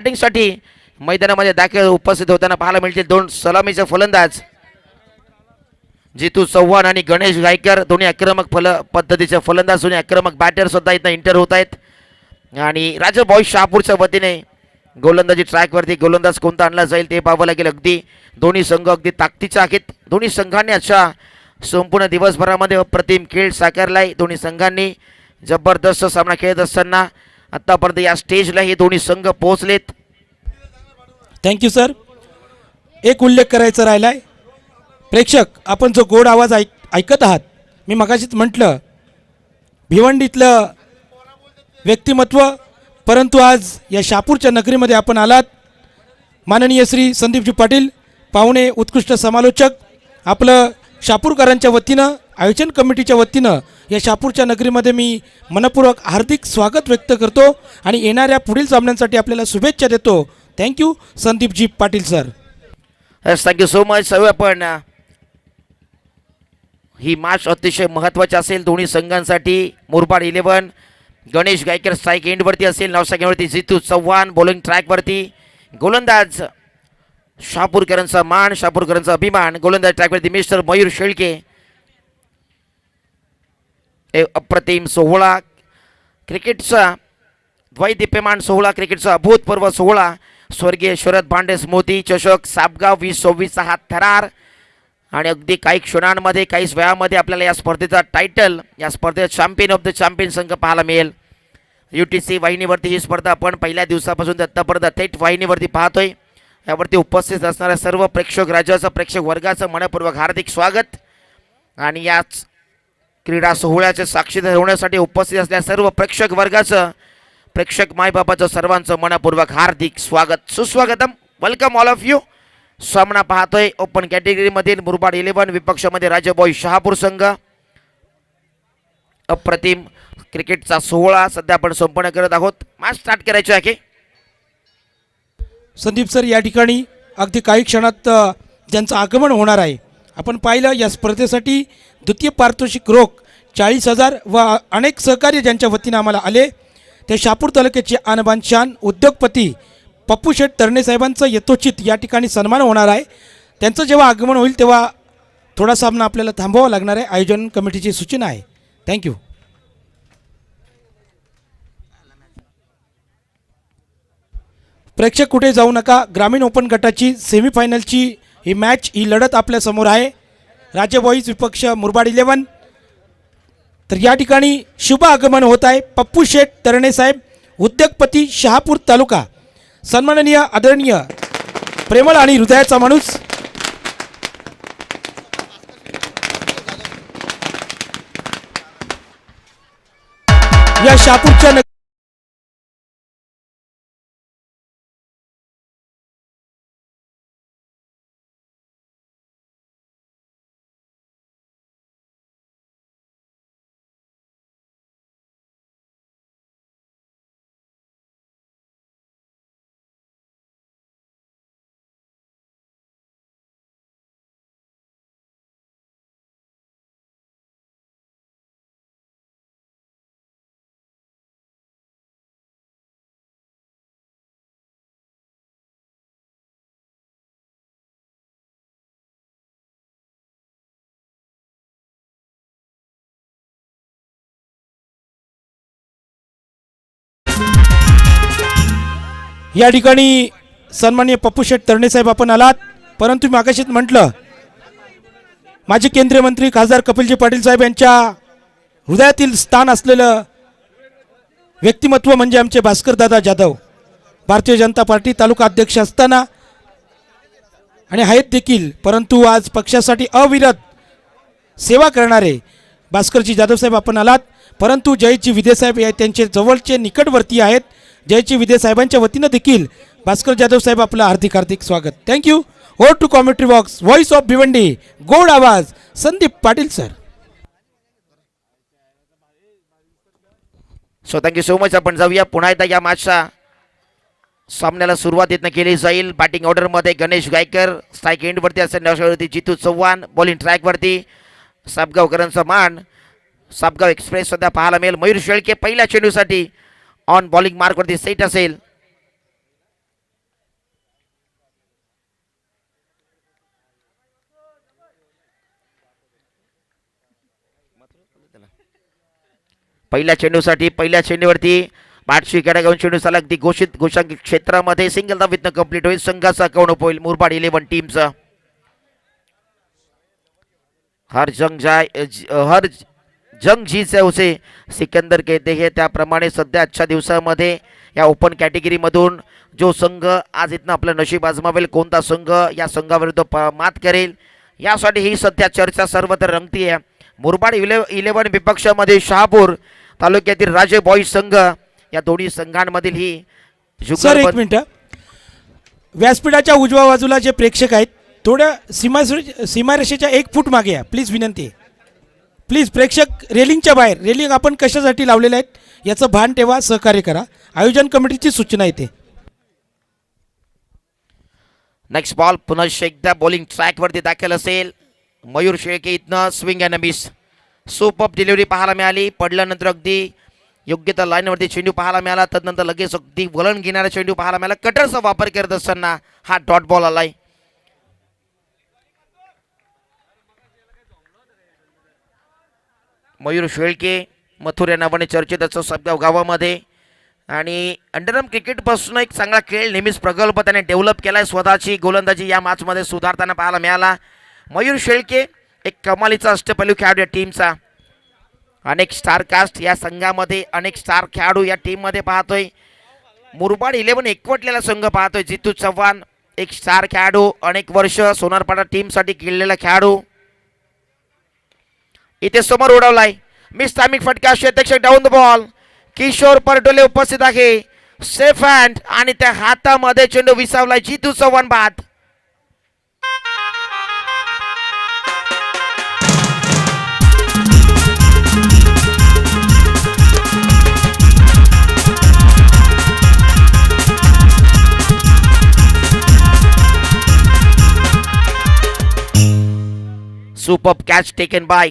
बॅटिंगसाठी मैदानामध्ये दाखल उपस्थित होताना पाहायला मिळतील दोन सलामीचे फलंदाज जितू चव्हाण आणि गणेश गायकर, दोन्ही आक्रमक पद्धतीचे फलंदाज, दोन्ही आक्रमक बॅटर सुद्धा इथं इंटर होत आहेत. आणि राजा बॉय शहापूरच्या वतीने गोलंदाजी ट्रॅकवरती गोलंदाज कोणता आणला जाईल ते पाहावं लागेल. अगदी दोन्ही संघ अगदी ताकदीचे आहेत. दोन्ही संघांनी अशा संपूर्ण दिवसभरामध्ये अप्रतिम खेळ साकारलाय. दोन्ही संघांनी जबरदस्त सामना खेळत असताना आतापर्यंत या स्टेजला हे दोन्ही संघ पोहोचलेत. Thank you sir. एक उल्लेख करायचा राहिलाय, प्रेक्षक आपण जो गोड आवाज ऐकत आहात, मी मगाशीच म्हटलं भिवंडीतलं व्यक्तिमत्व, परंतु आज या शहापूरच्या नगरीमध्ये आपण आलात. माननीय श्री संदीपजी पाटील पाहुणे, उत्कृष्ट समालोचक, आपलं शहापूरकरांच्या वतीनं, आयोजन कमिटीच्या वतीनं या शहापूरच्या नगरीमध्ये मी मनपूर्वक हार्दिक स्वागत व्यक्त करतो आणि येणाऱ्या पुढील सामन्यांसाठी आपल्याला शुभेच्छा देतो. Thank you Sandeepji Patil sir. Thank you so much. सगळं पण ही मॅच अतिशय महत्त्वाची असेल दोन्ही संघांसाठी. मुरबाड 11 गणेश गायकर स्ट्राईक एंडवरती असेल, नवसागेवरती जितू चव्हाण बॉलिंग ट्रॅकवरती, गोलंदाज शहापूरकरांचा मान, शहापूरकरांचा अभिमान. गोलंदाज ट्रॅकवरती मिस्टर मयूर शेळके. अप्रतिम सोहळा क्रिकेटचा, द्वैदिप्यमान सोहळा, क्रिकेटचा अभूतपूर्व सोहळा. स्वर्गीय शरद भांडे स्मृती चषक सापगाव 2024 हा थरार. आणि अगदी काही क्षणांमध्ये, काही वेळामध्ये आपल्याला या स्पर्धेचा टायटल, या स्पर्धेत चॅम्पियन ऑफ द चॅम्पियन संघ पाहायला मिळेल. UTC वाहिनीवरती ही स्पर्धा आपण पहिल्या दिवसापासून आत्तापर्यंत थेट वाहिनीवरती पाहतोय. यावरती उपस्थित असणाऱ्या सर्व प्रेक्षक राज्याचं, प्रेक्षक वर्गाचं मनपूर्वक हार्दिक स्वागत. आणि याच क्रीडा सोहळ्याचे साक्षीदार होण्यासाठी उपस्थित असलेल्या सर्व प्रेक्षक वर्गाचं, प्रेक्षक मायबापाचं सर्वांचं मनपूर्वक हार्दिक स्वागत, सुस्वागतम. Welcome all of you. सामना पाहतोय ओपन कॅटेगरीमधील मुरबाड 11 विपक्षामध्ये राजाबॉय शहापूर संघ. अप्रतिम क्रिकेटचा सोहळा सध्या आपण संपन्न करत आहोत. मॅच स्टार्ट करायची आहे. संदीप सर, या ठिकाणी अगदी काही क्षणात ज्यांचं आगमन होणार आहे, आपण पाहिलं या स्पर्धेसाठी द्वितीय पारितोषिक रोख 40,000 व अनेक सहकार्य ज्यांच्या वतीनं आम्हाला आले, ते शहापूर तालुक्याचे आणबान शान उद्योगपती पप्पू शेठ तरणे साहेबांचं यथोचित या ठिकाणी सन्मान होणार आहे. त्यांचं जेव्हा आगमन होईल तेव्हा थोडा सामना आपल्याला थांबवावा लागणार आहे. आयोजन कमिटीची सूचना आहे. थँक्यू. प्रेक्षक कुठे जाऊ नका. ग्रामीण ओपन गटाची सेमीफायनलची ही मॅच, ही लढत आपल्यासमोर आहे. राज्य बॉईज विपक्ष मुरबाड 11. तर या ठिकाणी शुभ आगमन होत आहे. पप्पू शेठ तरणे साहेब, उद्योगपती शहापूर तालुका, सन्माननीय, आदरणीय, प्रेमळ आणि हृदयाचा माणूस. या शहापूरच्या या ठिकाणी सन्माननीय पप्पू शेठ तरणे साहेब आपण आलात, परंतु मी आकाशित म्हटलं माजी केंद्रीय मंत्री खासदार कपिलजी पाटील साहेब यांच्या हृदयातील स्थान असलेलं व्यक्तिमत्व म्हणजे आमचे भास्करदादा जाधव, भारतीय जनता पार्टी तालुका अध्यक्ष असताना आणि आहेत देखील, परंतु आज पक्षासाठी अविरत सेवा करणारे भास्करजी जाधव साहेब आपण आलात. परंतु जयजी विदे साहेब या त्यांचे जवळचे निकटवर्ती आहेत. जयजी विदे साहेबांच्या वतीनं देखील भास्कर जाधव साहेब आपलं हार्दिक हार्दिक स्वागत. Thank you. Over to commentary box, voice of Bhiwandi, गोड आवाज, Sandeep Patil sir. So thank you so much. आपण जाऊया पुन्हा एकदा या मॅचचा सामन्याला सुरुवात इथनं केली जाईल. बॅटिंग ऑर्डरमध्ये गणेश गायकर, स्ट्राईक एंडवरती असेल नवसावरती जितू चव्हाण, बॉलिंग ट्रॅकवरती सापगावकरांचा मान. सापगाव एक्सप्रेस सध्या पाहायला मिळेल. मयूर शेळके पहिल्या चेंडूसाठी ऑन बॉलिंग मार्कवरती सेट असेल. पहिल्या चेंडूसाठी पहिल्या चेंडूवरती बाटशी कडे घेऊन चेंडू सलग ती घोषित क्षेत्रामध्ये सिंगल धावीतनं कंप्लीट होईल. संघाचा अकाउंट होईल मुरबाड 11 टीमचं. हर जंग जी से उसे सिकंदर कहते हैं. त्याप्रमाणे सध्या आजच्या दिवसामध्ये या ओपन कॅटेगरीमधून जो संघ आज इथनं आपलं नशीब आजमावेल, कोणता संघ या संघाविरुद्ध मात करेल, यासाठी ही सध्या चर्चा सर्वत्र रंगती आहे. मुरबाड 11 विपक्षामध्ये शहापूर तालुक्यातील राजे बॉईज संघ या दोन्ही संघांमधील ही सर एक मिनिट, व्यासपीठाच्या उजव्या बाजूला जे प्रेक्षक आहेत थोड्या सीमारेषेच्या 1 फूट मागे या प्लीज, विनंती आहे. प्लीज प्रेक्षक रेलिंगच्या बाहेर, रेलिंग आपण कशासाठी लावलेले आहेत याचं भान ठेवा, सहकार्य करा. आयोजन कमिटीची सूचना येते. नेक्स्ट बॉल पुन्हा एकदा बॉलिंग ट्रॅकवरती दाखल असेल. मयूर शेळके इथनं swing and miss. Super delivery पाहायला मिळाली. पडल्यानंतर अगदी योग्य त्या लाईनवरती चेंडू पाहायला मिळाला. तदनंतर लगेच अगदी वळण घेणारा चेंडू पाहायला मिळाला. कटरचा वापर करत असताना हा डॉट बॉल आलाय. मयूर शेळके मथुर या नावाने चर्चेत असतो सबगाव गावामध्ये आणि अंडरआर्म क्रिकेटपासून एक चांगला खेळ नेहमीच प्रगल्भ त्याने डेव्हलप केलाय. स्वतःची गोलंदाजी या मॅचमध्ये सुधारताना पाहायला मिळाला. मयूर शेळके एक कमालीचा अष्टपैलू खेळाडू या टीमचा. अनेक स्टार कास्ट या संघामध्ये, अनेक स्टार खेळाडू या टीममध्ये पाहतोय. मुरबाड 11 एकवटलेला संघ पाहतोय. जितू चव्हाण एक स्टार खेळाडू, अनेक वर्ष सोनारपाडा टीमसाठी खेळलेला खेळाडू. इथे समोर उडवलाय मिस्तामिक फटका, क्षेत्ररक्षक डाऊन द बॉल. किशोर परटोले उपस्थित आहे. सेफ हँड आणि त्या हातामध्ये चेंडू विसावलाय. जितू चव्हाण बाद. Super catch taken by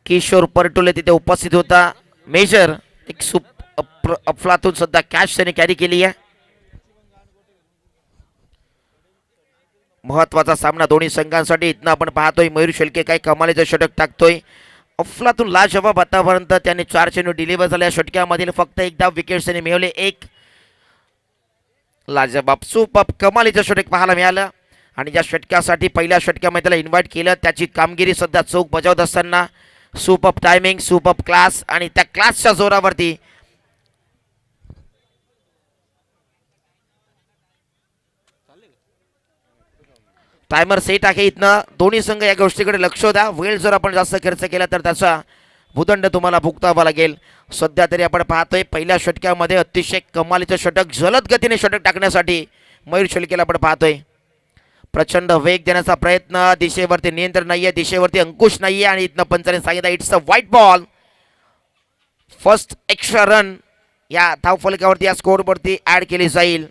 Kishor Partole तिथे उपस्थित होता. मेजर एक अफलातून सध्या कॅच त्याने कॅरी केली आहे. महत्वाचा सामना दोन्ही संघांसाठी. इथनं आपण पाहतोय मयूर शेळके काही कमालीचं षटक टाकतोय. अफलातून लाजवाब आतापर्यंत त्याने 4 चेंडू डिलिव्हर झाल्या. षटक्यामधील फक्त एकदा विकेट्स त्याने मिळवले. एक लाजवाब सुपर कमालीचं षटक पाहायला मिळालं आणि या षटकासाठी पहिल्या षटकामध्ये त्याला इन्व्हाइट केलं. त्याची कामगिरी सध्या चोख बजावत असताना सुपर टायमिंग, सुपर क्लास आणि त्या क्लासच्या जोरावरती टायमर सेट आहे. इथनं दोन्ही संघ या गोष्टीकडे लक्ष द्या. वेळ जर आपण जास्त खर्च केला तर त्याचा भूदंड तुम्हाला भुगतावा लागेल. सध्या तरी आपण पाहतोय पहिल्या षटकामध्ये अतिशय कमालीचं षटक, जलद गतीने षटक टाकण्यासाठी मयूर शेळकेला आपण पाहतोय. प्रचंड वेग देण्याचा प्रयत्न, दिशेवरती नियंत्रण नाहीये, दिशेवरती अंकुश नाहीये आणि इथनं पंचाने सांगितलं it's a white ball. First extra run या धावफलकावरती या स्कोअरवरती ऍड केली जाईल.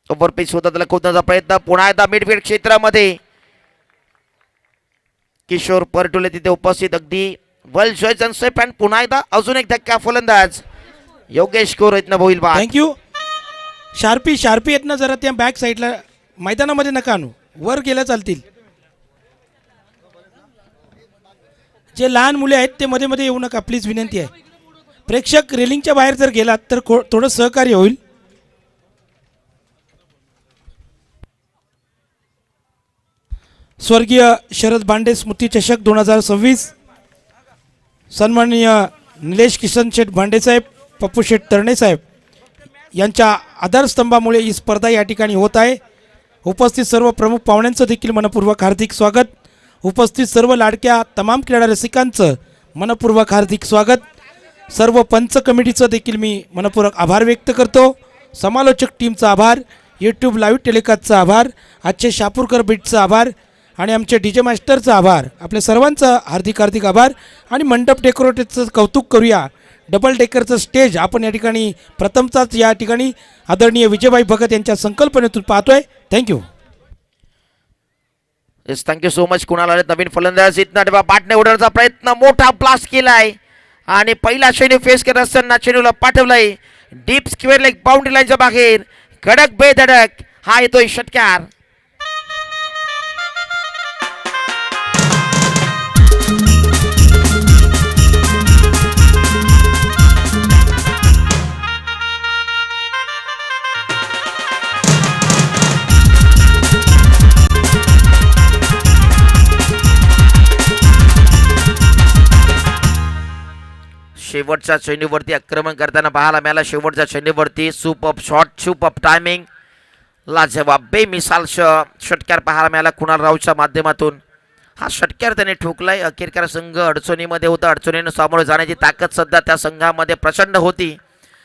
ओव्हरपिच होता त्याला खोदण्याचा प्रयत्न. पुन्हा एकदा मिडफील्ड क्षेत्रामध्ये किशोर परटोले तिथे उपस्थित. अगदी वेल जॉइस अँड सेफ अँड पुन्हा एकदा अजून एक धक्का फलंदाज योगेश कोर इथनं होईल बा. थँक्यू. शार्पी येतनं जरा त्या बॅक साईडला मैदानामध्ये नका आणू, वर गेल्या चालतील. जे लहान मुले आहेत ते मध्ये मध्ये येऊ नका प्लीज, विनंती आहे. प्रेक्षक रेलिंगच्या बाहेर जर गेलात तर थोडं सहकार्य होईल. स्वर्गीय शरद बांडे स्मृती चषक 2026 सन्माननीय निलेश किसन शेठ भांडेसाहेब, पप्पू शेठ तरणेसाहेब यांच्या आधारस्तंभामुळे ही स्पर्धा या ठिकाणी होत आहे. उपस्थित सर्व प्रमुख पाहुण्यांचं देखील मनपूर्वक हार्दिक स्वागत. उपस्थित सर्व लाडक्या तमाम क्रीडा रसिकांचं मनपूर्वक हार्दिक स्वागत. सर्व पंच कमिटीचं देखील मी मनपूर्वक आभार व्यक्त करतो. समालोचक टीमचा आभार, यूट्यूब लाईव्ह टेलिकास्टचा आभार, आजचे शापूरकर बीटचा आभार आणि आमचे डीजे मास्टरचा आभार. आपल्या सर्वांचा हार्दिक आभार. आणि मंडप डेकोरेटरचं कौतुक करूया. डबल डेकरचं स्टेज आपण या ठिकाणी प्रथमचाच या ठिकाणी आदरणीय विजयभाई भगत यांच्या संकल्पनेतून पाहतोय. Thank you. Yes, thank you so much. कुणाला आले नवीन फलंदाज. इथनं डबा बाटने उडवण्याचा प्रयत्न, मोठा ब्लास्ट केलाय आणि पहिला चेंडू फेस करत असताना चेंडूला पाठवलाय डीप स्क्वेअर लेग बाउंड्री लाईनच्या बाहेर. कडक बेधडक हा येतोय षटकार. शेवटच्या चेंडूवरती आक्रमण करताना पाहायला मिळाला. शेवटच्या चेंडूवरती सुपर शॉट, सुपर टायमिंग, लाजवाब बेमिसाल षटकार पाहायला मिळाला कुणाल राऊच्या माध्यमातून. हा षटकार त्याने ठोकलाय. अखेरकार संघ अडचणीमध्ये होता. अडचणीनं सामोरे जाण्याची ताकद सध्या त्या संघामध्ये प्रचंड होती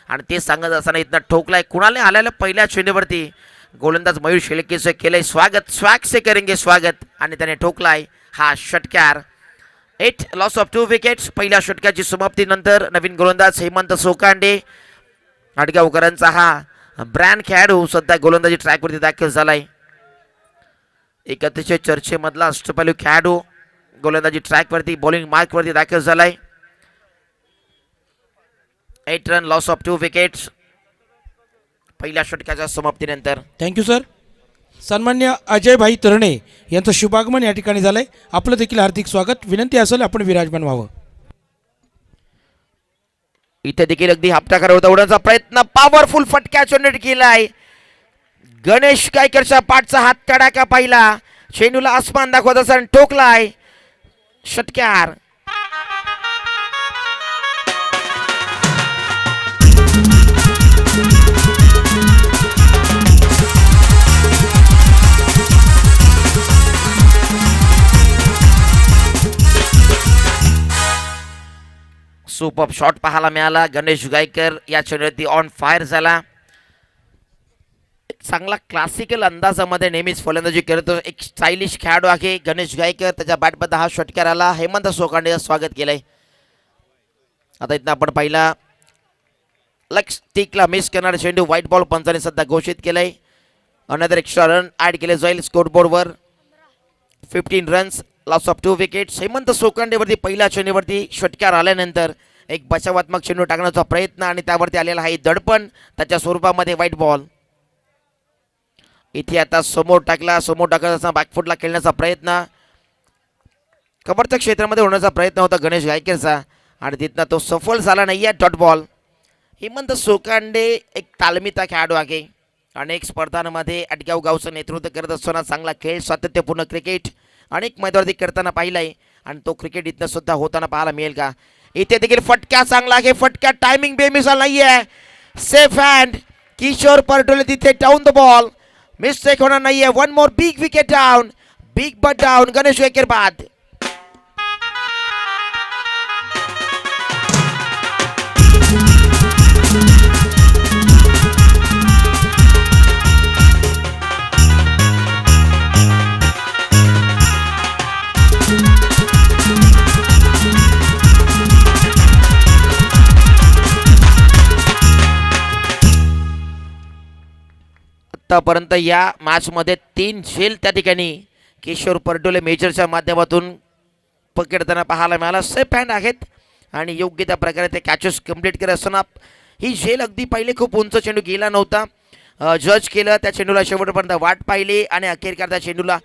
आणि ते सांगत असताना इथनं ठोकलाय. कुणालने आलेल्या पहिल्या चेंडूवरती गोलंदाज मयूर शेळकेचं केलंय स्वागत. स्वॅग से करेंगे स्वागत आणि त्याने ठोकलाय हा षटकार. 8 लॉस ऑफ 2 विकेट्स. पहिल्या षटकाची समाप्तीनंतर नवीन गोलंदाज हेमंत सोकांडे आडगावकरांचा हा ब्रँड खेळाडू सध्या गोलंदाजी ट्रॅकवरती दाखल झालाय. एक अतिशय चर्चेमधला अष्टपैलू खेळाडू गोलंदाजी ट्रॅकवरती बॉलिंग मार्कवरती दाखल झालाय. 8 रन लॉस ऑफ 2 विकेट्स पहिल्या षटकाच्या समाप्तीनंतर. Thank you sir. सन्मान्य अजयभाई तरणे यांचं शुभागमन या ठिकाणी झालंय. आपलं देखील हार्दिक स्वागत. विनंती असेल आपण विराजमान व्हावं. इथे देखील अगदी हप्ताकार होता उडवण्याचा प्रयत्न, पॉवरफुल फटका जनरेट केलाय. गणेश गायकरच्या पाठचा हात तडाका पाहिला. चेंडूला आसमान दाखवत असताना ठोकलाय षटकार. सुपर शॉट पाहायला मिळाला. गणेश गायकर या चेंडूवरती ऑन फायर झाला. चांगला क्लासिकल अंदाजामध्ये नेहमीच फलंदाजी करतो एक स्टायलिश खेळाडू आहे गणेश गायकर. त्याच्या बॅटमध्ये हा षटकार आला. हेमंत सोकांडेचं स्वागत केलंय. आता इथं आपण पाहिला लेग स्टिकला मिस करणारा चेंडू व्हाईट बॉल पंचाने सध्या घोषित केलंय. अनदर एक्स्ट्रा रन ॲड केले जाईल स्कोरबोर्डवर. 15 runs loss of 2 wickets. Hemant सोकांडेवरती पहिल्या चेंडूवरती षटकार आल्यानंतर एक बचावात्मक चेंडू टाकण्याचा प्रयत्न आणि त्यावरती आलेला हा दडपण त्याच्या स्वरूपामध्ये व्हाईट बॉल. इथे आता समोर टाकण्याचा बॅकफुटला खेळण्याचा प्रयत्न, कव्हरच्या क्षेत्रामध्ये होण्याचा प्रयत्न होता गणेश गायकरचा आणि तिथनं तो सफल झाला नाही आहे. Dot ball. हेमंत सोकांडे एक तालमीचा खेळाडू आहे. अनेक स्पर्धांमध्ये आडगाव गावचं नेतृत्व करत असताना चांगला खेळ, सातत्यपूर्ण क्रिकेट अनेक मैदानावरती करताना पाहिलाय आणि तो क्रिकेट इथनं सुद्धा होताना पाहायला मिळेल का. इथे देखील फटका चांगला आहे. फटका टायमिंग बेमिसाल नाही आहे. सेफ हँड किशोर परटोले तिथे डाऊन द बॉल. मिस्टेक होणार नाही आहे. One more big wicket down. Big but down Ganesh Gaikar बाद. आतापर्यंत या मॅचमध्ये 3 झेल त्या ठिकाणी किशोर परडोले मेजरच्या माध्यमातून पकडताना पाहायला मिळाला. सेफ हँड आहेत आणि योग्य त्या प्रकारे ते कॅचेस कंप्लीट करत असताना ही झेल अगदी पहिले खूप उंच चेंडू गेला नव्हता. जज केलं त्या चेंडूला शेवटपर्यंत वाट पाहिली आणि अखेरकार त्या चेंडूला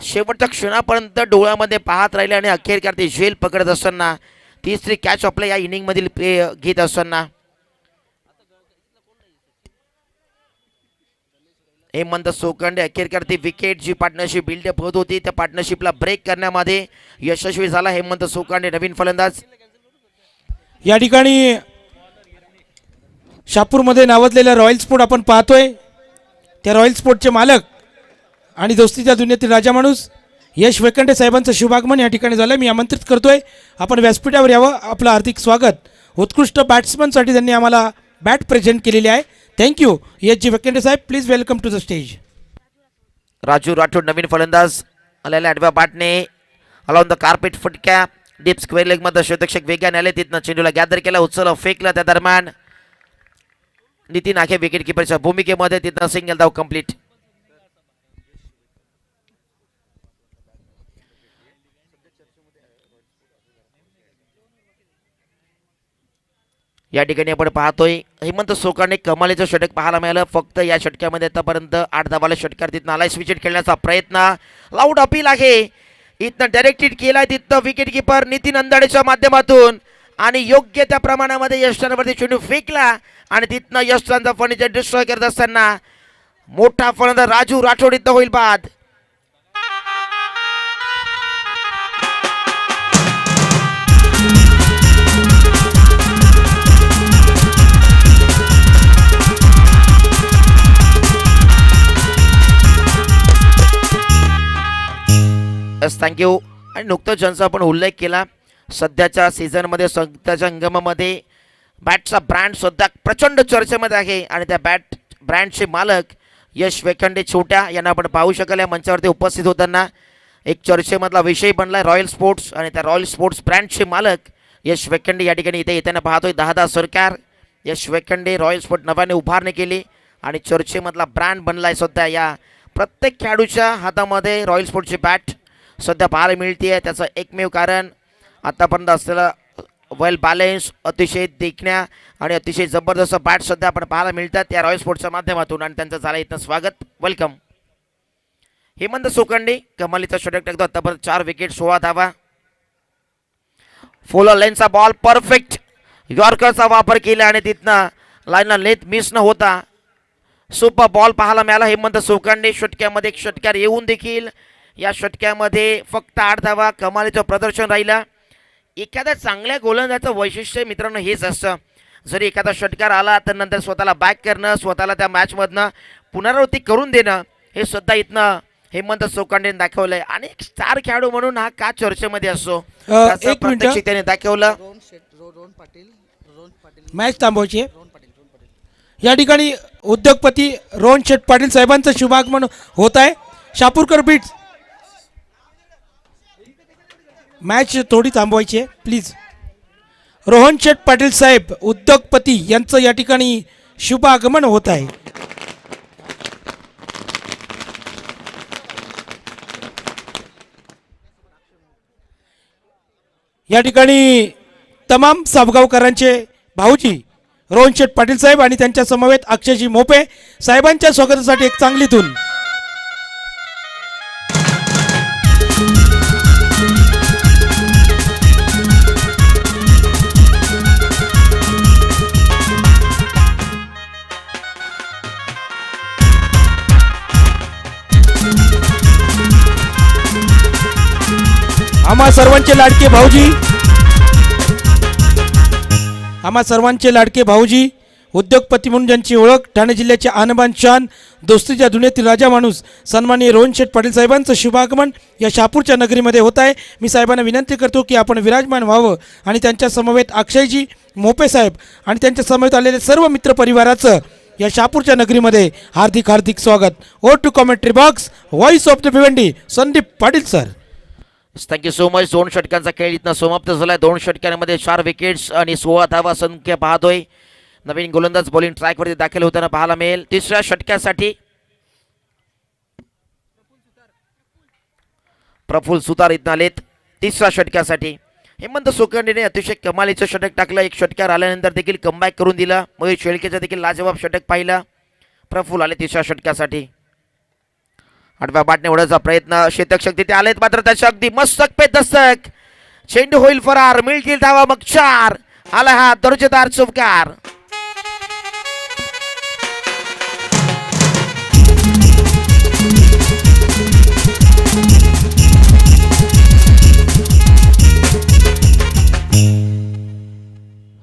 शेवटच्या क्षणापर्यंत डोळ्यामध्ये पाहत राहिले आणि अखेरकार ते झेल पकडत असताना तिसरी कॅच आपल्या या इनिंगमधील घेत असताना हेमंत सोकांडे अखेरकार ती विकेट जी पार्टनरशिप बिल्डअप होत होती त्या पार्टनरशिपला ब्रेक करण्यामध्ये यशस्वी झाला हेमंत सोकांडे नवीन फलंदाज. या ठिकाणी शापूरमध्ये नावाजलेल्या रॉयल स्पोर्ट आपण पाहतोय. त्या रॉयल स्पोर्टचे मालक आणि दोस्तीच्या दुनियेतील राजा माणूस यश वेकंडे साहेबांचं शुभागमन या ठिकाणी झालं. मी आमंत्रित करतोय आपण व्यासपीठावर यावं. आपलं हार्दिक स्वागत. उत्कृष्ट बॅट्समनसाठी त्यांनी आम्हाला बॅट प्रेझेंट केलेली आहे. थँक्यू यश जी वेकंडे साहेब. Please welcome to the stage. Raju Rathod नवीन फलंदाज आलेल्या आडव्या बॅटने अलॉन द कार्पेट फटक्या डीप स्क्वेअर लेग मध्ये शतक्षक वेगाने आले. तिथनं चेंडूला गॅदर केला, उचलला, फेकला. त्या दरम्यान नितीन आखे विकेट किपरच्या भूमिकेमध्ये तिथनं सिंगल धाव कंप्लीट. या ठिकाणी आपण पाहतोय हेमंत सोकाने कमालीचं षटक पाहायला मिळालं. फक्त या षटकामध्ये आतापर्यंत 8 धावाला षटकार तिथनं आलाय. विकेट खेळण्याचा प्रयत्न, लाऊड अपील आहे, इथनं डायरेक्टेड केलाय तिथनं विकेट किपर नितीन अंदाडेच्या माध्यमातून आणि योग्य त्या प्रमाणामध्ये यशवरती चेंडू फेकला आणि तिथनं यशवंतचा फर्निचर डिस्ट्रॉय करत असताना मोठा फलंदाज राजू राठोड इथं होईल बाद. थँक्यू. आणि नुकतंच ज्यांचा आपण उल्लेख केला, सध्याच्या सीझनमध्ये सध्याच्या हंगामामध्ये बॅटचा ब्रँड सुद्धा प्रचंड चर्चेमध्ये आहे आणि त्या बॅट ब्रँडचे मालक यश वेखंडे छोट्या यांना आपण पाहू शकाल या मंचावरती उपस्थित होताना. एक चर्चेमधला विषय बनला रॉयल स्पोर्ट्स आणि त्या रॉयल स्पोर्ट्स ब्रँडचे मालक यश वेखंडे या ठिकाणी इथे येताना पाहतोय. 10 सरकार यश वेखंडे रॉयल स्पोर्ट नव्याने उभारणी केली आणि चर्चेमधला ब्रँड बनलाय. सध्या या प्रत्येक खेळाडूच्या हातामध्ये रॉयल स्पोर्ट्सची बॅट सध्या पाहायला मिळते. त्याचं एकमेव कारण आतापर्यंत असलेलं वेल बॅलेन्स, अतिशय देखण्या आणि अतिशय जबरदस्त बॅट सध्या आपण पाहायला मिळतात या रॉयल स्पोर्ट्सच्या माध्यमातून आणि त्यांचं झालं इथं स्वागत, वेलकम. हेमंत सोकंडे कमालीचा षटक टाकतो. आतापर्यंत 4 विकेट 16 धावा. फुल लेनचा बॉल परफेक्ट यॉर्करचा वापर केला आणि तिथनं लाईनला लेथ मिस न होता सुपर बॉल पाहायला मिळाला. हेमंत सोकंडे षटक्यामध्ये एक षटकार येऊन देखील या षटक्यामध्ये फक्त 8 धावा. कमालीचं प्रदर्शन राहिलं. एखाद्या चांगल्या गोलंदाजाचं वैशिष्ट्य मित्रांनो हेच असतं, जरी एखादा षटकार आला तर नंतर स्वतःला बॅक करणं, स्वतःला त्या मॅचमधनं पुनरावृत्ती करून देणं, हे सुद्धा इथनं हेमंत सोकांडेने दाखवलंय. आणि एक स्टार खेळाडू म्हणून हा का चर्चेमध्ये असतो त्याचं प्रत्यक्ष त्याने दाखवलं. मॅच थांबवायची या ठिकाणी उद्योगपती रोहन शेठ पाटील साहेबांचं शुभागमन होत आहे. शापूरकर बीट्स मॅच थोडी थांबवायची आहे प्लीज. रोहन शेठ पाटील साहेब उद्योगपती यांचं या ठिकाणी शुभ आगमन होत आहे. या ठिकाणी तमाम साबगावकरांचे भाऊजी रोहन शेठ पाटील साहेब आणि त्यांच्या समवेत अक्षयजी मोपे साहेबांच्या स्वागतासाठी एक चांगली धून. आम्हा सर्वांचे लाडके भाऊजी, आम्हा सर्वांचे लाडके भाऊजी, उद्योगपती म्हणून ज्यांची ओळख, ठाणे जिल्ह्याचे आणबान शान, दोस्तीच्या दुनियेतील राजा माणूस सन्माननीय रोहन शेठ पाटील साहेबांचं शुभागमन या शहापूरच्या नगरीमध्ये होत आहे. मी साहेबांना विनंती करतो की आपण विराजमान व्हावं आणि त्यांच्या समवेत अक्षयजी मोपे साहेब आणि त्यांच्या समवेत आलेले सर्व मित्रपरिवाराचं या शहापूरच्या नगरीमध्ये हार्दिक हार्दिक स्वागत. Over to commentary box, voice of the Bhiwandi, Sandeep Patil sir. Thank you so much. 2 षटकांचा खेळ इथनं समाप्त झालाय. 2 षटकांमध्ये 4 विकेट्स आणि 16 धावा संख्या पाहतोय. नवीन गोलंदाज बॉलिंग ट्रॅकवरती दाखल होताना पाहायला मिळेल. 3ऱ्या षटकासाठी प्रफुल्ल सुतार इथं आलेत. 3ऱ्या षटकासाठी हेमंत सोकंडेने अतिशय कमालीचं षटक टाकलं. एक षटकार आल्यानंतर देखील कमबॅक करून दिला. मग शेळकेचा देखील लाजवाब षटक पाहिला. प्रफुल्ल आले 3ऱ्या षटकासाठी. 8व्या बाटने उडवण्याचा प्रयत्न, शेतक तिथे आलेत मात्र त्याच्या अगदी मस्तक पे दस्तक, चेंडू होईल फरार, मिळतील धावा मग 4. आला हा दर्जेदार चौकार.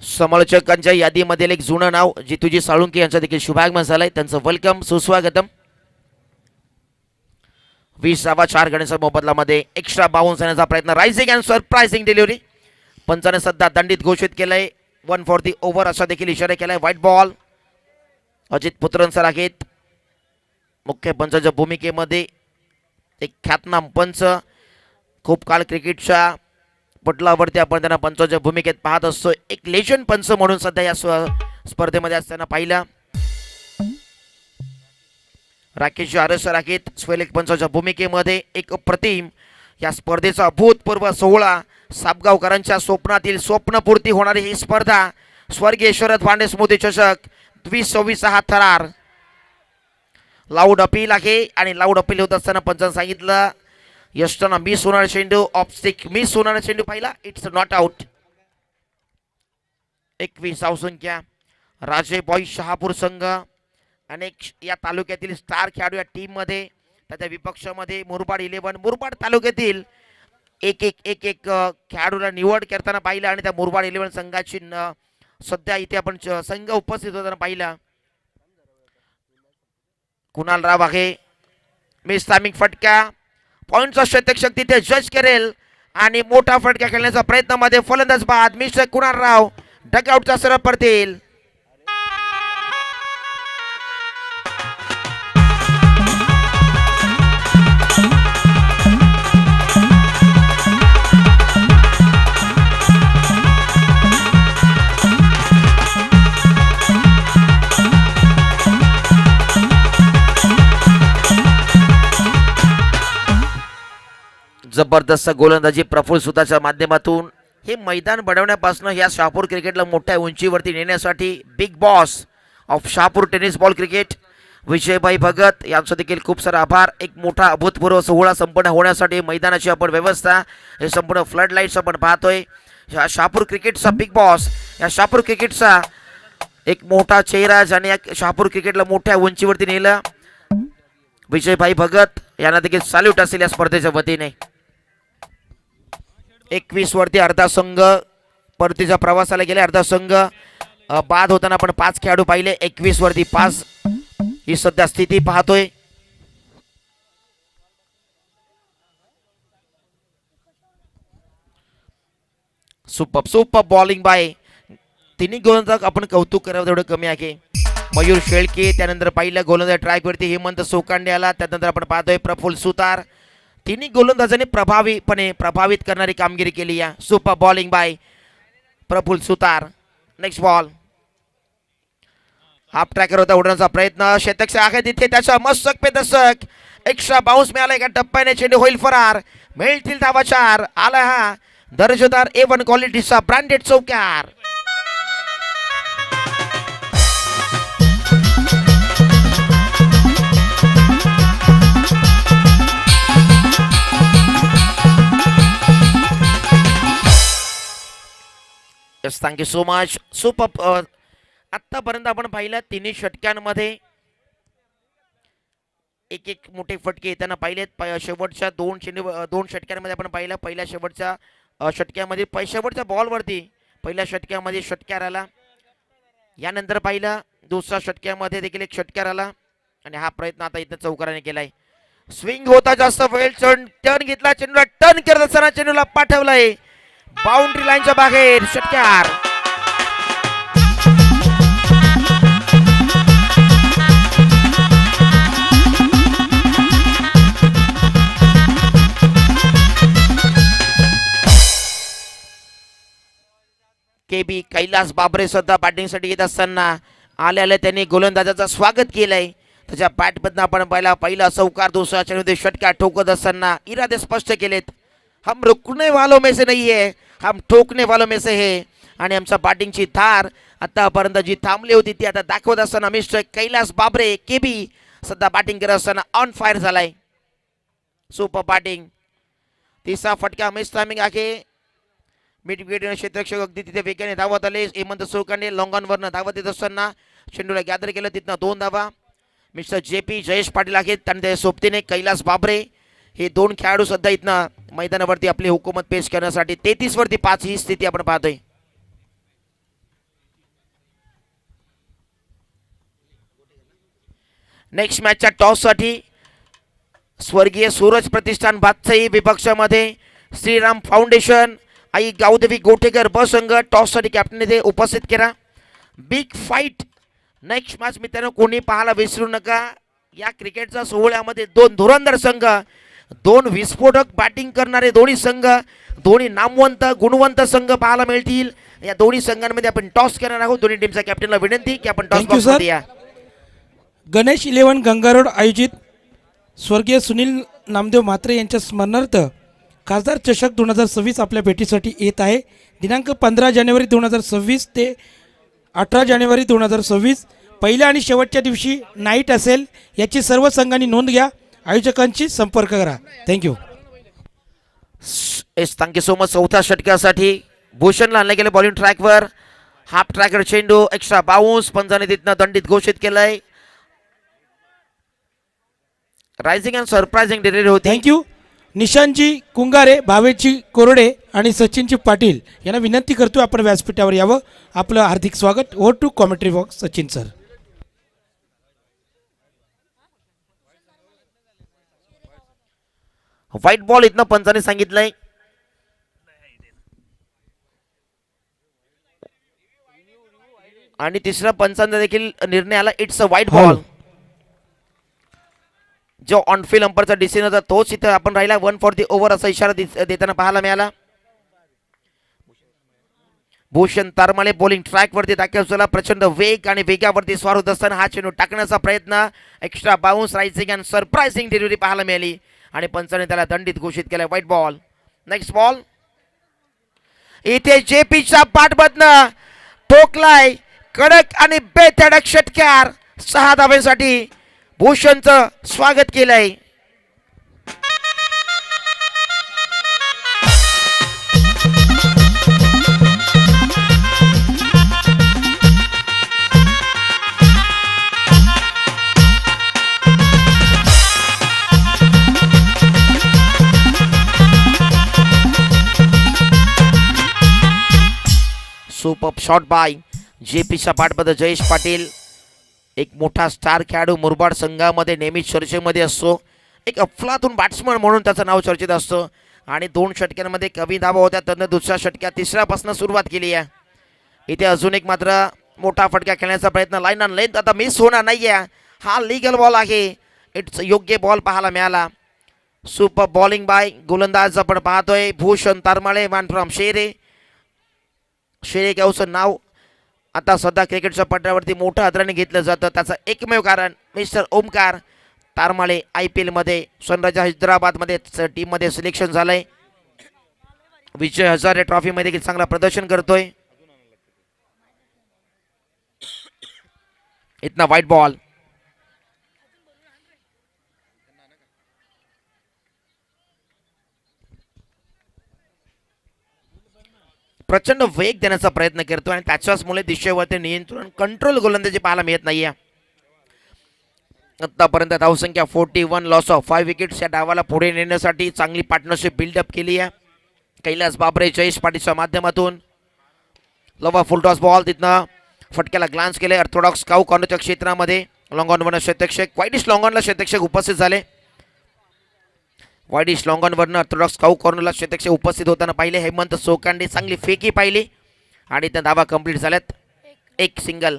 समालोचकांच्या यादीमधील एक जुनं नाव जितूजी साळुंके यांचं देखील शुभागमन झालंय. त्यांचं वेलकम, सुस्वागतम. 20वा 4 गणांच्या मोबदल्यामध्ये एक्स्ट्रा बाउन्स येण्याचा प्रयत्न, rising and surprising delivery. Panchane सध्या दंडित घोषित केलंय. 1 फॉर दी ओव्हर असा देखील इशारा केलाय. White ball. Ajit Putran sir आहेत मुख्य पंचाच्या भूमिकेमध्ये. एक ख्यातनाम पंच, खूप काळ क्रिकेटच्या पटलावरती आपण त्यांना पंचाच्या भूमिकेत पाहत असतो. एक लेजंड पंच म्हणून सध्या या स्पर्धेमध्ये असताना पाहिला. राकेश आरस सर आहेत स्वैलेख पंचाच्या भूमिकेमध्ये. एक अप्रतिम या स्पर्धेचा भूतपूर्व सोहळा, साबगावकरांच्या स्वप्नातील स्वप्नपूर्ती होणारी ही स्पर्धा स्वर्गीय शरद भांडे स्मृती चषक 2024 थरार. लाऊड अपील आहे आणि लाऊड अपील होत असताना पंचांनी सांगितलं यष्टना मिस होणार चेंडू, ऑफस्टिक मिस होणार चेंडू पाहिला, इट्स नॉट आउट. 21 धावसंख्या. राजे बॉईज शहापूर संघ अनेक या तालुक्यातील स्टार खेळाडू या टीम मध्ये, त्याच्या विपक्षामध्ये मुरबाड 11. मुरबाड तालुक्यातील एक खेळाडूला निवड करताना पाहिलं आणि त्या मुरबाड 11 संघाची सध्या इथे आपण संघ उपस्थित होताना पाहिला. कुणाल राव आहे. मिस टायमिंग फटका, पॉइंटचा शतक तिथे जज करेल आणि मोठा फटका खेळण्याचा प्रयत्नामध्ये फलंदाज बाद मिस्टर कुणाल राव डगआउटचा सरळ पडतील. जबरदस्त गोलंदाजी प्रफुल्ल सुताच्या माध्यमातून हे मैदान बनवण्यापासून या शहापूर क्रिकेटला मोठ्या उंचीवरती नेण्यासाठी big boss of Shahapur tennis ball cricket Vijaybhai Bhagat यांचा देखील खूप सारा आभार. एक मोठा अभूतपूर्व सोहळा संपन्न होण्यासाठी मैदानाची आपण व्यवस्था, हे संपूर्ण फ्लड लाईट्स आपण पाहतोय. या शहापूर क्रिकेटचा बिग बॉस, या शहापूर क्रिकेटचा एक मोठा चेहरा ज्याने या शहापूर क्रिकेटला मोठ्या उंचीवरती नेलं, विजयभाई भगत यांना देखील सॅल्यूट असेल या स्पर्धेच्या वतीने. 21 वरती अर्धा संघ परतीच्या प्रवासाला गेले. अर्धा संघ बाद होताना आपण 5 खेळाडू पाहिले. 21 वरती 5 ही सध्या स्थिती पाहतोय. सुपर बॉलिंग बाय तिन्ही गोलंदाज आपण कौतुक करावं तेवढं कमी आहे. मयूर शेळके, त्यानंतर पाहिलं गोलंदाज ट्रॅकवरती हेमंत सोकांडे आला, त्यानंतर आपण पाहतोय प्रफुल्ल सुतार. तिन्ही गोलंदाजांनी प्रभावित करणारी कामगिरी केली. या super bowling by Praful Sutar. Next ball half tracker होता, उडण्याचा प्रयत्न, शतक आहे तिथे त्याचा मस्तक पे दशक, एक्स्ट्रा बाउन्स मिळाला. एका टप्प्याने चेंडू होईल फरार, मिळतील धावा 4. आला हा दर्जेदार A1 क्वालिटीचा ब्रँडेड चौकार. Yes, thank you so much. Super. आत्तापर्यंत आपण पाहिलं तिन्ही षटक्यांमध्ये एक मोठे फटके येताना पाहिलेत. शेवटच्या 2 षटक्यांमध्ये आपण पाहिलं. पहिल्या शेवटच्या षटक्यामध्ये शेवटच्या बॉलवरती पहिल्या षटक्यामध्ये षटकार आला. यानंतर पाहिलं दुसऱ्या षटक्यामध्ये देखील एक षटकार आला आणि हा प्रयत्न आता इथं चौकाराने केलाय. स्विंग होता जास्त वेळ, टर्न घेतला, चेंडूला टर्न करत असताना चेंडूला पाठवलाय बाउंड्री लाईनच्या बाहेर. षटकार. KB कैलास बाबरे सुद्धा बॅटिंगसाठी येत असताना आले त्यांनी गोलंदाजाचं स्वागत केलंय. त्याच्या बॅटमधनं आपण पहिला चौकार, दुसरा चेंडू षटकार ठोकत असताना इरादे स्पष्ट केलेत. हम रुकने वालों में से नहीं है, हम ठोकने वालों में से है. आणि आमच्या बॅटिंगची धार आतापर्यंत जी थांबली होती ती आता दाखवत असताना मिस्टर कैलास बाबरे KB सध्या बॅटिंग करत असताना ऑन फायर झालाय. Super batting. तिसरा फटका मिस टायमिंग आहे. मिड विकेट क्षेत्ररक्षक अगदी तिथे वेगाने धावत आले. हेमंत सोकांडे लॉंगॉनवरनं धावत येत असताना चेंडूला गॅदर केलं, तिथनं 2 धावा. मिस्टर JP जयेश पाटील आहेत आणि त्या सोबतीने कैलास बाबरे हे 2 खेळाडू सध्या इथनं मैदानावरती आपली हुकूमत पेश करण्यासाठी. 33 वरती 5 ही स्थिती आपण पाहतोय. नेक्स्ट मॅचच्या टॉससाठी स्वर्गीय सूरज प्रतिष्ठान बादशाही विपक्षामध्ये श्रीराम फाउंडेशन आई गावदेवी गोटेकर ब संघ टॉससाठी कॅप्टन इथे उपस्थित केला. बिग फाईट नेक्स्ट मॅच मित्रांनो कोणी पाहायला विसरू नका. या क्रिकेटच्या सोहळ्यामध्ये 2 धुरंधर संघ, 2 विस्फोटक बॅटिंग करणारे दोन्ही संघ, दोन्ही नामवंत गुणवंत संघ पाहायला मिळतील. या दोन्ही संघांमध्ये आपण टॉस करणार आहोत. दोन्ही टीमच्या कॅप्टनला विनंती की आपण टॉस बॉक्समध्ये या. गणेश 11 गंगारोड आयोजित स्वर्गीय सुनील नामदेव म्हात्रे यांच्या स्मरणार्थ खासदार चषक 2026 आपल्या भेटीसाठी येत आहे. दिनांक 15 जानेवारी 2026 ते 18 जानेवारी 2026 पहिल्या आणि शेवटच्या दिवशी नाईट असेल, याची सर्व संघांनी नोंद घ्या. आयोजकांशी संपर्क करा. Thank you. S thank you so much. चौथ्या षटकासाठी भूषणला आणलं गेलं बॉलिंग ट्रॅकवर. हाफ ट्रॅकर चेंडू एक्स्ट्रा बाउन्स, पंचाने तिथनं दंडित घोषित केलंय. रायझिंग अँड सरप्रायझिंग डिलिव्हरी होती. थँक्यू. निशांतजी कुंगारे, भावेशजी कोरडे आणि सचिनजी पाटील यांना विनंती करतो आपण व्यासपीठावर यावं. आपलं हार्दिक स्वागत. Over to commentary box Sachin sir. White ball इथनं पंचाने सांगितलंय. आणि तिसऱ्या पंचांचा देखील निर्णय आला. It's a white ball. जो ऑनफिल्ड अंपरचा डिसिजन होता तोच इथं आपण राहिला. 1 फॉर दी ओव्हर असा इशारा देताना पाहायला मिळाला. भूषण तारमाळे बॉलिंग ट्रॅक वरती दाखल. प्रचंड वेग आणि वेगावरती स्वार होत असताना हा चेंडू टाकण्याचा प्रयत्न. Extra bounce, rising and surprising delivery पाहायला मिळाली आणि पंचाने त्याला दंडित घोषित केलं. White ball. Next ball. इथे जेपीच्या पाठबदनं ठोकलाय कडक आणि बेधडक षटकार. 6 धाब्यांसाठी भूषणचं स्वागत केलंय. सुपर शॉट बाय जेपीच्या पाठबद्ध जयेश पाटील. एक मोठा स्टार खेळाडू मुरबाड संघामध्ये नेहमी चर्चेमध्ये असतो. एक अफलातून बॅट्समन म्हणून त्याचं नाव चर्चेत असतं. आणि 2 षटकांमध्ये कमी धावा होत्या, त्यानं दुसऱ्या षटकात तिसऱ्यापासून सुरुवात केली आहे. इथे अजून एक मात्र मोठा फटका खेळण्याचा प्रयत्न. लाईन ऑन लेंथ आता मिस होणार नाही आहे. हा लिगल बॉल आहे. इट्स योग्य बॉल पाहायला मिळाला. सुपर बॉलिंग बाय गोलंदाज आपण पाहतोय भूषण तारमाळे, मॅन फ्रॉम शेरे. शेरे गावचं नाव आता सध्या क्रिकेटच्या पट्ट्यावरती मोठ्या आदराने घेतलं जातं. त्याचं एकमेव कारण मिस्टर ओमकार तारमाळे IPL मध्ये सनरायझर्स हैदराबादमध्ये टीममध्ये सिलेक्शन झालंय. विजय हजारे ट्रॉफीमध्ये देखील चांगला प्रदर्शन करतोय. इतना व्हाईट बॉल. प्रचंड वेग देण्याचा प्रयत्न करतो आणि त्याच्याचमुळे दिशेवरती नियंत्रण कंट्रोल गोलंदाजी पाहायला मिळत नाहीये. आतापर्यंत धावसंख्या 41, लॉस ऑफ 5 विकेट्स. या डावाला पुढे नेण्यासाठी चांगली पार्टनरशिप बिल्डअप केली आहे कैलास बाबरे जयेश पाटीलच्या माध्यमातून. लवा फुल टॉस बॉल. तिथनं फटक्याला ग्लान्स केले. ऑर्थोडॉक्स काऊ कॉर्नरच्या क्षेत्रामध्ये लॉंग ऑन वरनं शतक्षक. वाईडिश लॉंग ऑनला शतक्षक उपस्थित झाले. वाईडिश लॉंग ऑन वरनं ऑर्थोडॉक्स काऊ कॉर्नरला शतक्षक उपस्थित होताना पाहिले. हेमंत सोकांडे चांगली फेकी पाहिली आणि त्या धावा कंप्लीट झाल्यात. एक single.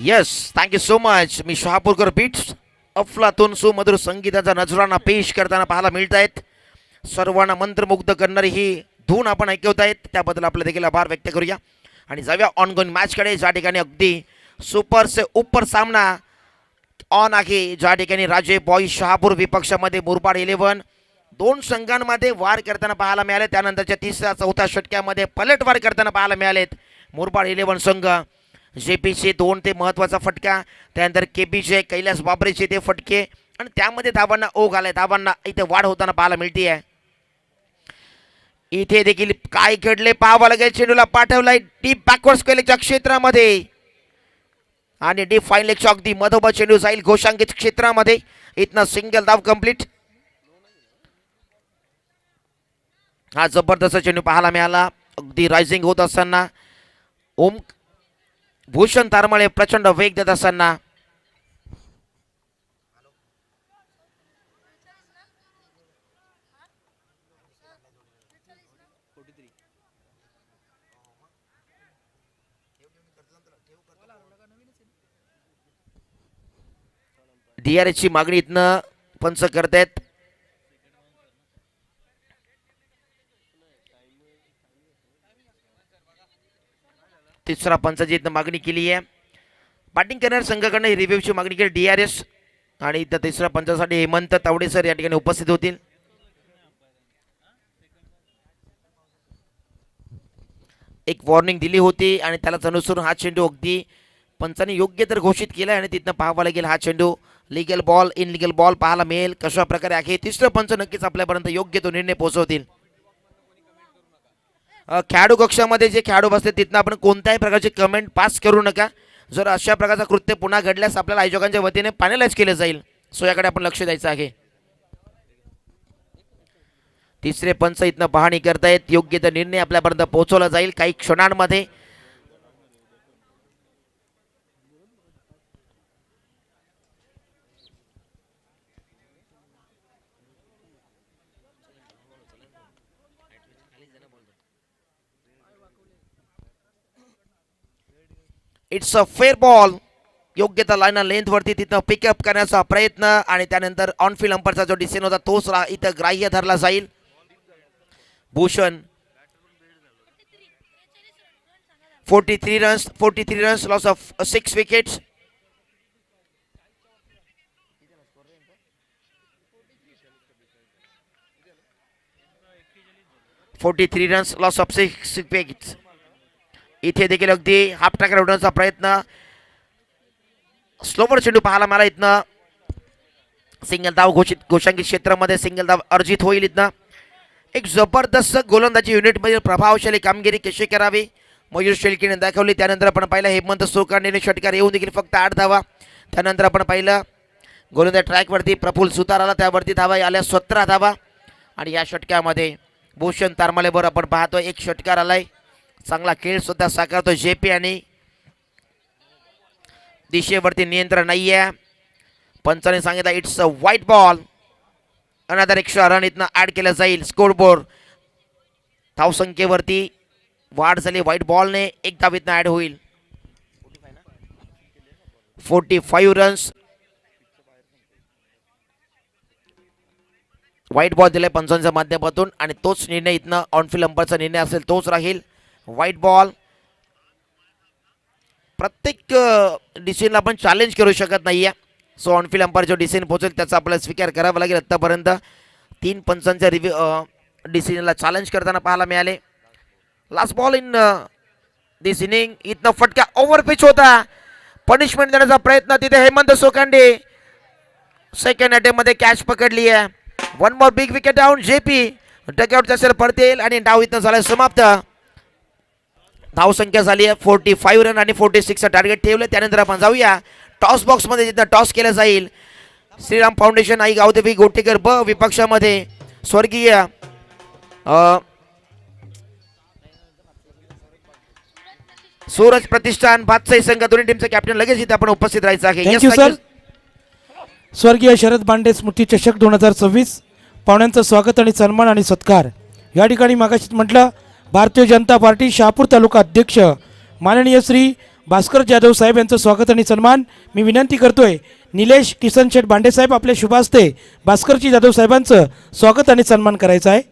Yes thank you so much. मी शहापूरकर बीट्स अफलातून सुमधुर संगीताचा नजराना पेश करताना पाहायला मिळत आहेत. सर्वांना मंत्रमुग्ध करणारी ही धून आपण ऐकवत आहेत, त्याबद्दल आपले देखील आभार व्यक्त करूया. आणि जाऊया ऑनगोइंग मॅचकडे, ज्या ठिकाणी अगदी सुपर से उपर सामना ऑन आहे. ज्या ठिकाणी राजे बॉईज शहापूर विपक्षामध्ये मुरबाड 11 दोन संघांमध्ये वार करताना पाहायला मिळाले. त्यानंतरच्या तिसऱ्या चौथ्या षटक्यामध्ये पलटवार करताना पाहायला मिळालेत मुरबाड 11 संघ. जेपीचे 2 ते महत्त्वाचा फटका, त्यानंतर केपीचे कैलास बाबरेचे ते फटके आणि त्यामध्ये धावांना ओघ आलाय. धावांना इथे वाढ होताना पाहायला मिळते आहे. इथे देखील काय घडले पाहावं लागेल. चेंडूला पाठवलाय डीप बॅकवर्ड्स केलेच्या क्षेत्रामध्ये आणि डीप फाईन लेगच्या अगदी मधोमध चेंडू जाईल घोषांकित क्षेत्रामध्ये. इथनं सिंगल धाव कंप्लीट. हा जबरदस्त चेंडू पाहायला मिळाला अगदी रायझिंग होत असताना. ओम भूषण तारमाळे प्रचंड वेग देत असताना DRS ची मागणी इथनं पंच करतायत. तिसरा पंचाची इथं मागणी केली आहे. बॅटिंग करणाऱ्या संघाकडनं ही रिव्ह्यूची मागणी केली DRS आणि इथं तिसऱ्या पंचासाठी हेमंत तावडे सर या ठिकाणी उपस्थित होतील. एक वॉर्निंग दिली होती आणि त्यालाच अनुसरून हा चेंडू अगदी पंचाने योग्य तर घोषित केला आणि तिथनं पाहावं लागेल हा चेंडू लिगल बॉल इनलिगल बॉल पाहायला मिळेल कशा प्रकारे आहे. तिसरं पंच नक्कीच आपल्यापर्यंत योग्य तो निर्णय पोहोचवतील. खेळाडू कक्षामध्ये जे खेळाडू बसते तिथनं आपण कोणत्याही प्रकारची कमेंट पास करू नका. जर अशा प्रकारचा कृत्य पुन्हा घडल्यास आपल्याला आयोजकांच्या वतीने पॅनलाइज केलं जाईल. सो याकडे आपण लक्ष द्यायचं आहे. तिसरे पंच इथनं पाहणी करतायत. योग्य तो निर्णय आपल्यापर्यंत पोहोचवला जाईल काही क्षणांमध्ये. It's a fair ball. योग्य त्या लाईन लेंथ वरती तिथं पिकअप करण्याचा प्रयत्न आणि त्यानंतर ऑन फील्ड अंपरचा जो डिसिजन होता तोच इथं ग्राह्य धरला जाईल. Bhushan 43 runs loss of 6 wickets. Runs loss of 6 wickets. इथे देखील अगदी हाफ ट्रॅकर उडवण्याचा प्रयत्न. स्लोवर चेंडू पाहायला मला इथनं सिंगल धाव घोषांकित क्षेत्रामध्ये सिंगल धाव अर्जित होईल. इथनं एक जबरदस्त गोलंदाजी युनिटमधील प्रभावशाली कामगिरी कशी करावी मयूर शेळकेने दाखवली. त्यानंतर आपण पाहिलं हेमंत सोकांडेने षटकार येऊन देखील फक्त 8 धावा. त्यानंतर आपण पाहिलं गोलंदाज ट्रॅकवरती प्रफुल्ल सुतार आला त्यावरती धावा आल्या 17 धावा. आणि या षटकामध्ये भूषण तारमालेवर आपण पाहतोय एक षटकार आलाय. चांगला खेळ सुद्धा साकारतो JP आणि दिशेवरती नियंत्रण नाहीये. पंचाने सांगितलं it's a white ball. Another extra run इथनं ऍड केलं जाईल. स्कोरबोर्ड धावसंख्येवरती वाढ झाली. व्हाईट बॉलने एक धाव इथनं ऍड होईल. 45 रन्स. व्हाईट बॉल दिलाय पंचांच्या माध्यमातून आणि तोच निर्णय इथनं ऑनफील्ड अंपरचा निर्णय असेल तोच राहील. White ball. प्रत्येक डिसिजनला आपण चॅलेंज करू शकत नाहीये. सो ऑनफील्ड अंपायर जो डिसिजन पोहोचेल त्याचा आपल्याला स्वीकार करावा लागेल. आत्तापर्यंत 3 पंचांच्या डिसिजनला चॅलेंज करताना पाहायला मिळाले. Last ball in this inning. इथनं फटका ओव्हर पिच होता. पनिशमेंट देण्याचा प्रयत्न तिथे हेमंत सोकांडे सेकंड अटेम्प्ट मध्ये कॅच पकडली आहे. One more big wicket down. JP dugout असेल पडतील आणि डाव इथनं झाला समाप्त. धावसंख्या झाली आहे 45 रन आणि 46चं टार्गेट ठेवलं. त्यानंतर आपण जाऊया टॉस बॉक्समध्ये जिथं टॉस केलं जाईल. श्रीराम फाउंडेशन आई गावदेवी गोटेकर ब विपक्षामध्ये स्वर्गीय सूरज प्रतिष्ठान बादशाही संघ दोन्ही टीमचे कॅप्टन लगेच इथे आपण उपस्थित राहायचं आहे. Thank you sir. स्वर्गीय शरद बांडे स्मृती चषक 2026 पाहुण्यांचं स्वागत आणि सन्मान आणि सत्कार. या ठिकाणी मागाशीच म्हटलं भारतीय जनता पार्टी शहापूर तालुका अध्यक्ष माननीय श्री भास्कर जाधव साहेब यांचं स्वागत आणि सन्मान. मी विनंती करतोय निलेश किसन शेठ बांडे साहेब आपल्या शुभ हस्ते भास्करजी जाधव साहेबांचं स्वागत आणि सन्मान करायचं आहे.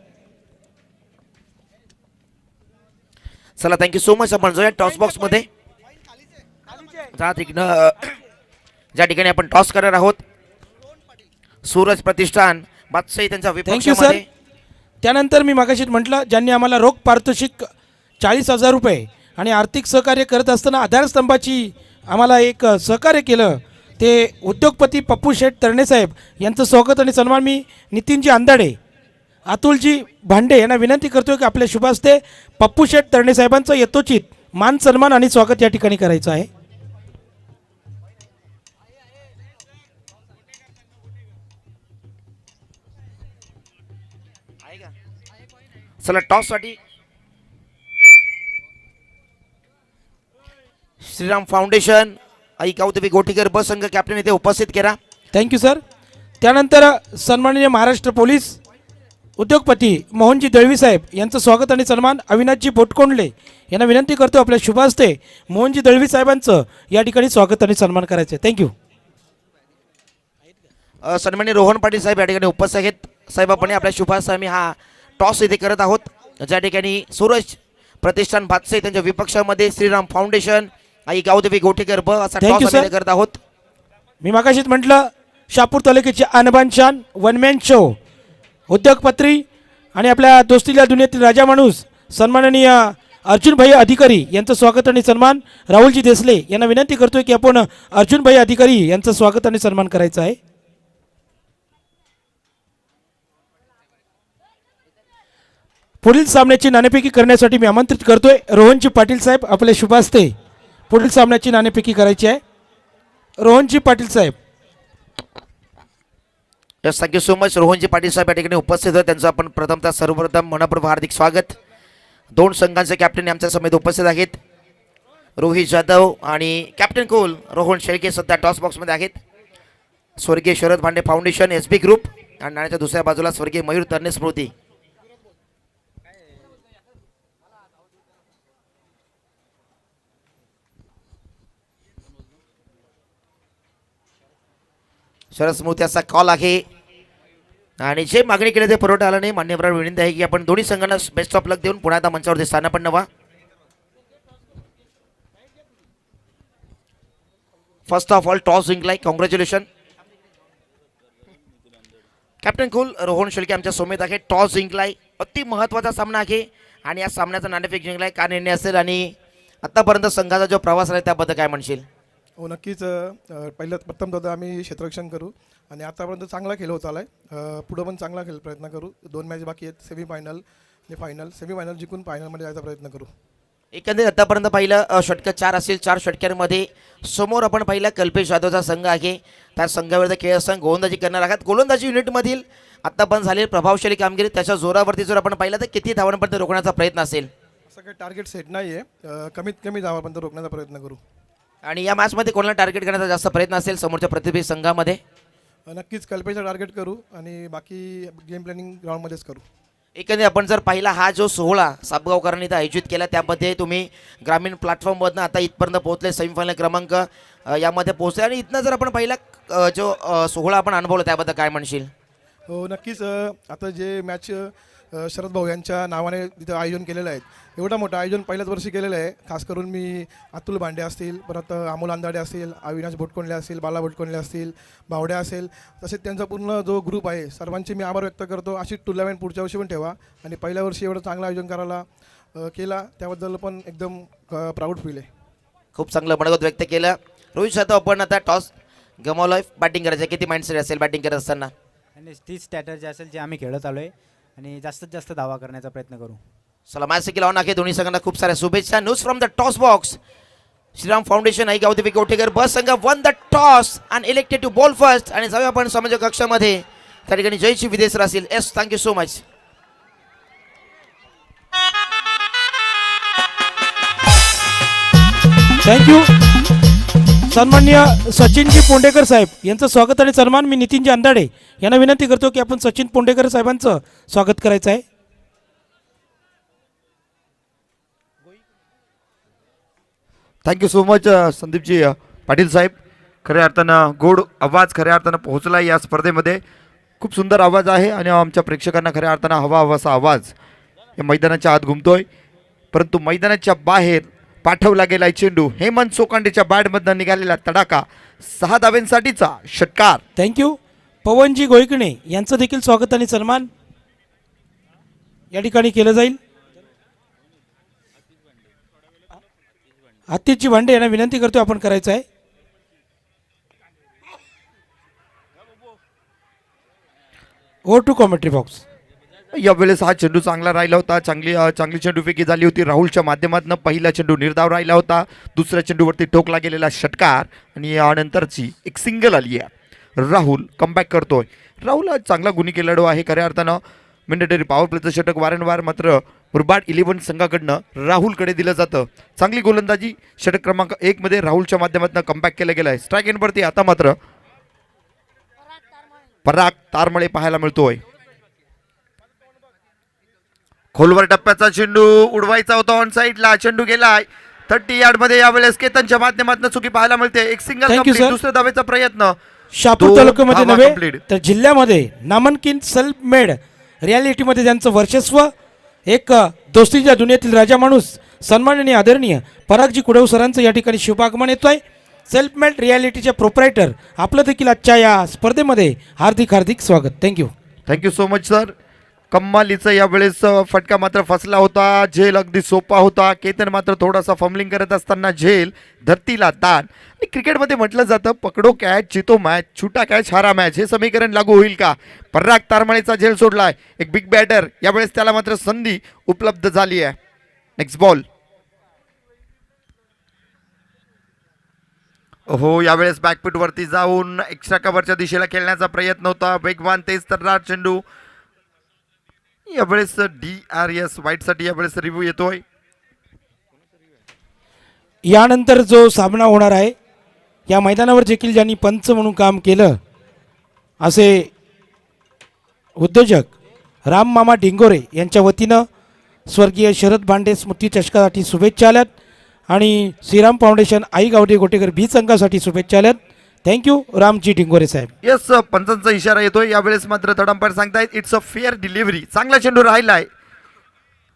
चला थँक्यू सो मच. आपण जाऊया टॉस बॉक्स मध्ये. ज्या ठिकाणी आपण टॉस करणार आहोत सूरज प्रतिष्ठान बादशाही त्यांचा थँक्यू सर. विपक्षामध्ये. त्यानंतर मी मागाशीच म्हटलं ज्यांनी आम्हाला रोख पारितोषिक 40,000 रुपये आणि आर्थिक सहकार्य करत असताना आधारस्तंभाची आम्हाला एक सहकार्य केलं ते उद्योगपती पप्पू शेठ तरणेसाहेब यांचं स्वागत आणि सन्मान मी नितीनजी अंदाडे अतुलजी भांडे यांना विनंती करतोय की आपल्या शुभ हस्ते पप्पू शेठ तरणेसाहेबांचं यथोचित मान सन्मान आणि स्वागत या ठिकाणी करायचं आहे. चला टॉस साठी श्रीराम फाउंडेशन आई गावदेवी गोटीकर ब संघ कॅप्टन इथे उपस्थित करा. Thank you sir. त्यानंतर सन्माननीय महाराष्ट्र पोलीस उद्योगपती मोहनजी दळवी साहेब यांचं स्वागत आणि सन्मान अविनाशजी बोटकोंडले यांना विनंती करतो आपल्या शुभ हस्ते मोहनजी दळवी साहेबांचं या ठिकाणी स्वागत आणि सन्मान करायचं आहे. थँक्यू. सन्माननीय रोहन पाटील साहेब या ठिकाणी उपस्थित आहेत. साहेब आपण आपल्या शुभ हस्ते आम्ही हा टॉस इथे करत आहोत. ज्या ठिकाणी सूरज प्रतिष्ठान भातसे त्यांच्या विपक्षामध्ये श्रीराम फाउंडेशन आई गावदेवी गोठेकर ब असा Thank you, टॉस sir. आम्ही करत आहोत. मी मागाशीच म्हटलं शहापूर तालुक्याचे आणबान शान वनमॅन शो उद्योगपत्री आणि आपल्या दोस्तीला दुनियेतील राजा माणूस सन्माननीय अर्जुनभाई अधिकारी यांचं स्वागत आणि सन्मान राहुलजी देसले यांना विनंती करतोय की आपण अर्जुनभाई अधिकारी यांचं स्वागत आणि सन्मान करायचं आहे. पुढील सामन्याची नाणेफेकी करण्यासाठी मी आमंत्रित करतोय रोहनजी पाटील साहेब आपल्या शुभ हस्ते पुढील सामन्याची नाणेफेकी करायची आहे. रोहनजी पाटील साहेब. Yes, thank you so much. Rohanji Patil साहेब या ठिकाणी उपस्थित आहेत. त्यांचं आपण प्रथमतः सर्वप्रथम मनपूर्वक हार्दिक स्वागत. दोन संघांचे कॅप्टन आमच्या समेत उपस्थित आहेत. रोहित जाधव आणि कॅप्टन कोल रोहन शेळके सध्या टॉस बॉक्समध्ये आहेत. स्वर्गीय शरद भांडे फाउंडेशन SB ग्रुप आणि नाण्याच्या दुसऱ्या बाजूला स्वर्गीय मयूर तरणे स्मृती. शरद स्मृती असा कॉल आहे आणि जे मागणी केली ते पुरवठा आला नाही. मान्यवर विनंती आहे की आपण दोन्ही संघांना बेस्ट ऑफ लक देऊन पुन्हा आता मंचावरती स्थानापन्न व्हा. फर्स्ट ऑफ ऑल टॉस जिंकलाय, congratulation. Captain cool Rohan Shelke आमच्या सोमेत आहे. टॉस जिंकलाय, अति महत्त्वाचा सामना आहे आणि या सामन्याचा नाणेफेक जिंकलाय. का निर्णय असेल आणि आतापर्यंत संघाचा जो प्रवास आहे त्याबद्दल काय म्हणशील? हो नक्कीच. प्रथम दादा आम्ही क्षेत्ररक्षण करू आणि आतापर्यंत चांगला खेळ होत आला आहे. पुढं पण चांगला खेळ प्रयत्न करू. 2 मॅच बाकी आहेत, सेमीफायनल आणि फायनल. सेमीफायनल जिंकून फायनलमध्ये जायचा प्रयत्न करू. एकंदरीत आतापर्यंत पाहिलं षटकं 4 असेल. 4 षटक्यांमध्ये समोर आपण पाहिलं कल्पेश यादवचा संघ आहे. त्या संघाविरुद्ध खेळ असताना गोलंदाजी करणार आहात. गोलंदाजी युनिटमधील आतापर्यंत झालेली प्रभावशाली कामगिरी त्याच्या जोरावरती जर आपण पाहिलं तर किती धावांपर्यंत रोखण्याचा प्रयत्न असेल? असं काही टार्गेट सेट नाही आहे. कमीत कमी धावापर्यंत रोखण्याचा प्रयत्न करू. आणि या मॅचमध्ये कोणाला टार्गेट करण्याचा जास्त प्रयत्न असेल समोरच्या प्रतिभे संघामध्ये? नक्कीच कल्पेशला टार्गेट करू आणि बाकी गेम प्लॅनिंग ग्राउंडमध्येच करू. एकंदरीत आपण जर पाहिला हा जो सोहळा सापगावकरांनी इथं आयोजित केला त्यामध्ये तुम्ही ग्रामीण प्लॅटफॉर्ममधनं आता इथपर्यंत पोहोचले, सेमीफायनल क्रमांक यामध्ये पोहोचले आणि इथनं जर आपण पाहिला जो सोहळा आपण अनुभवला त्याबद्दल काय म्हणशील? हो नक्कीच. आता जे मॅच शरद भाऊ यांच्या नावाने तिथं आयोजन केलेलं आहे, एवढं मोठं आयोजन पहिल्याच वर्षी केलेलं आहे. खास करून मी अतुल भांडे असतील, परत अमोल अंदाडे असतील, अविनाश भोटकोंडले असतील, बाला भोटकोंडले असतील, बावड्या असेल, तसेच त्यांचा पूर्ण जो ग्रुप आहे सर्वांचे मी आभार व्यक्त करतो. अशी टुर्नामेंट पुढच्या वर्षी पण ठेवा आणि पहिल्या वर्षी एवढं चांगलं आयोजन करायला केला त्याबद्दल पण एकदम प्राऊड फील आहे. खूप चांगलं मनोगत व्यक्त केलं. रोहित जाधव आपण आता टॉस गमावला, बॅटिंग करायचं, किती माइंडसेट असेल बॅटिंग करत असताना? आणि तीच स्ट्रॅटर्जी असेल जे आम्ही खेळत आलो आहे आणि जास्तीत जास्त धावा करण्याचा प्रयत्न करू. चला मॅच देखील ऑन आहे. दोन्ही संघांना खूप साऱ्या शुभेच्छा. News from the toss box. Shriram foundation Aai Gavdevi Gothekar बस संघ won the toss and elected to bowl first. आणि जाऊया आपण समाज कक्षामध्ये त्या ठिकाणी जयची विदेसर असेल. Yes, thank you so much. Thank you. सन्माननीय सचिनजी पोंडेकर साहेब यांचं स्वागत आणि सन्मान मी नितीनजी अंदाडे यांना विनंती करतो की आपण सचिन पोंडेकर साहेबांचं स्वागत करायचं आहे. Thank you so much Sandeepji Patil साहेब. खऱ्या अर्थानं गोड आवाज खऱ्या अर्थानं पोहोचला या स्पर्धेमध्ये. खूप सुंदर आवाज आहे आणि आमच्या प्रेक्षकांना खऱ्या अर्थानं हवा हवासा आवाज या मैदानाच्या आत घुमतोय. परंतु मैदानाच्या बाहेर पाठवला गेलाय चेंडू. हेमंत सोकांडेच्या बॅटमधनं निघालेला तडाखा 6 धाव्यांसाठीचा षटकार. थँक्यू. पवनजी गोयकणे यांचं देखील स्वागत आणि सन्मान या ठिकाणी केलं जाईल. आतिशजी भांडे यांना विनंती करतो आपण करायचं आहे. Over to commentary box. यावेळेस हा चेंडू चांगला राहिला होता. चांगली चेंडूफेकी झाली होती राहुलच्या माध्यमातून. पहिला चेंडू निर्धाव राहिला होता. दुसऱ्या चेंडूवरती ठोकला गेलेला षटकार आणि यानंतरची एक सिंगल आली आहे. राहुल कमबॅक करतोय. राहुल हा चांगला गुणी खेळाडू आहे खऱ्या अर्थानं. मॅन्डेटरी पॉवर प्लेचं षटक वारंवार मात्र मुरबाड 11 संघाकडनं राहुलकडे दिलं जातं. चांगली गोलंदाजी षटक क्रमांक 1 मध्ये राहुलच्या माध्यमातून कमबॅक केलं गेलं आहे. स्ट्राईक एंडवरती आता मात्र पराग तारमळे पाहायला मिळतोय. खोलवर टप्प्याचा चेंडू उडवायचा होता ऑन साईडला. चेंडू गेलाय 30 यार्डमध्ये. यावेळेस केतनच्या माध्यमातून चुकी पाहायला मिळते. एक single Thank you, complete. sir. दुसऱ्या धावेचा प्रयत्न. शहापूर 2 तालुक्यामध्ये धावा नव्हे complete. तर जिल्ह्यामध्ये नामांकित सेल्फ मेड रियालिटीमध्ये ज्यांचं वर्चस्व एक दोस्तीच्या दुनियेतील राजा माणूस सन्माननीय आदरणीय परागजी कुडव सरांचं या ठिकाणी शुभागमन येतोय. सेल्फ मेड रियालिटीचे प्रोप्रायटर आपलं देखील आजच्या या स्पर्धेमध्ये हार्दिक हार्दिक स्वागत. Thank you so much sir. कम्मालीचा यावेळेस फटका मात्र फसला होता. झेल अगदी सोपा होता. केतन मात्र थोडासा फंबलिंग करत असताना झेल धरतीला ताण. आणि क्रिकेटमध्ये म्हटलं जातं पकडो कॅच जितो मॅच, छुटा कॅच हारा मॅच. हे समीकरण लागू होईल का? पराग तारमाळेचा झेल सोडलाय. एक बिग बॅटर यावेळेस त्याला मात्र संधी उपलब्ध झाली आहे. Next ball. हो यावेळेस बॅकफूट वरती जाऊन एक्स्ट्रा कव्हरच्या दिशेला खेळण्याचा प्रयत्न होता. वेगवान तेज तर्रार चेंडू. यावेळेस DRS वाईटसाठी यावेळेस रिव्ह्यू येतोय. यानंतर जो सामना होणार आहे या मैदानावर देखील ज्यांनी पंच म्हणून काम केलं असे उद्योजक राम मामा डिंगोरे यांच्या वतीनं स्वर्गीय शरद भांडे स्मृती चषकासाठी शुभेच्छा आल्यात आणि श्रीराम फाउंडेशन आई गावडे गोटेकर बी संघासाठी शुभेच्छा आल्यात. थँक्यू रामजी डिंगोरे साहेब. यस पंचांचा इशारा येतोय. यावेळेस मात्र तडंपार सांगतायत इट्स अ फेअर डिलिव्हरी. चांगला चेंडू राहिलाय.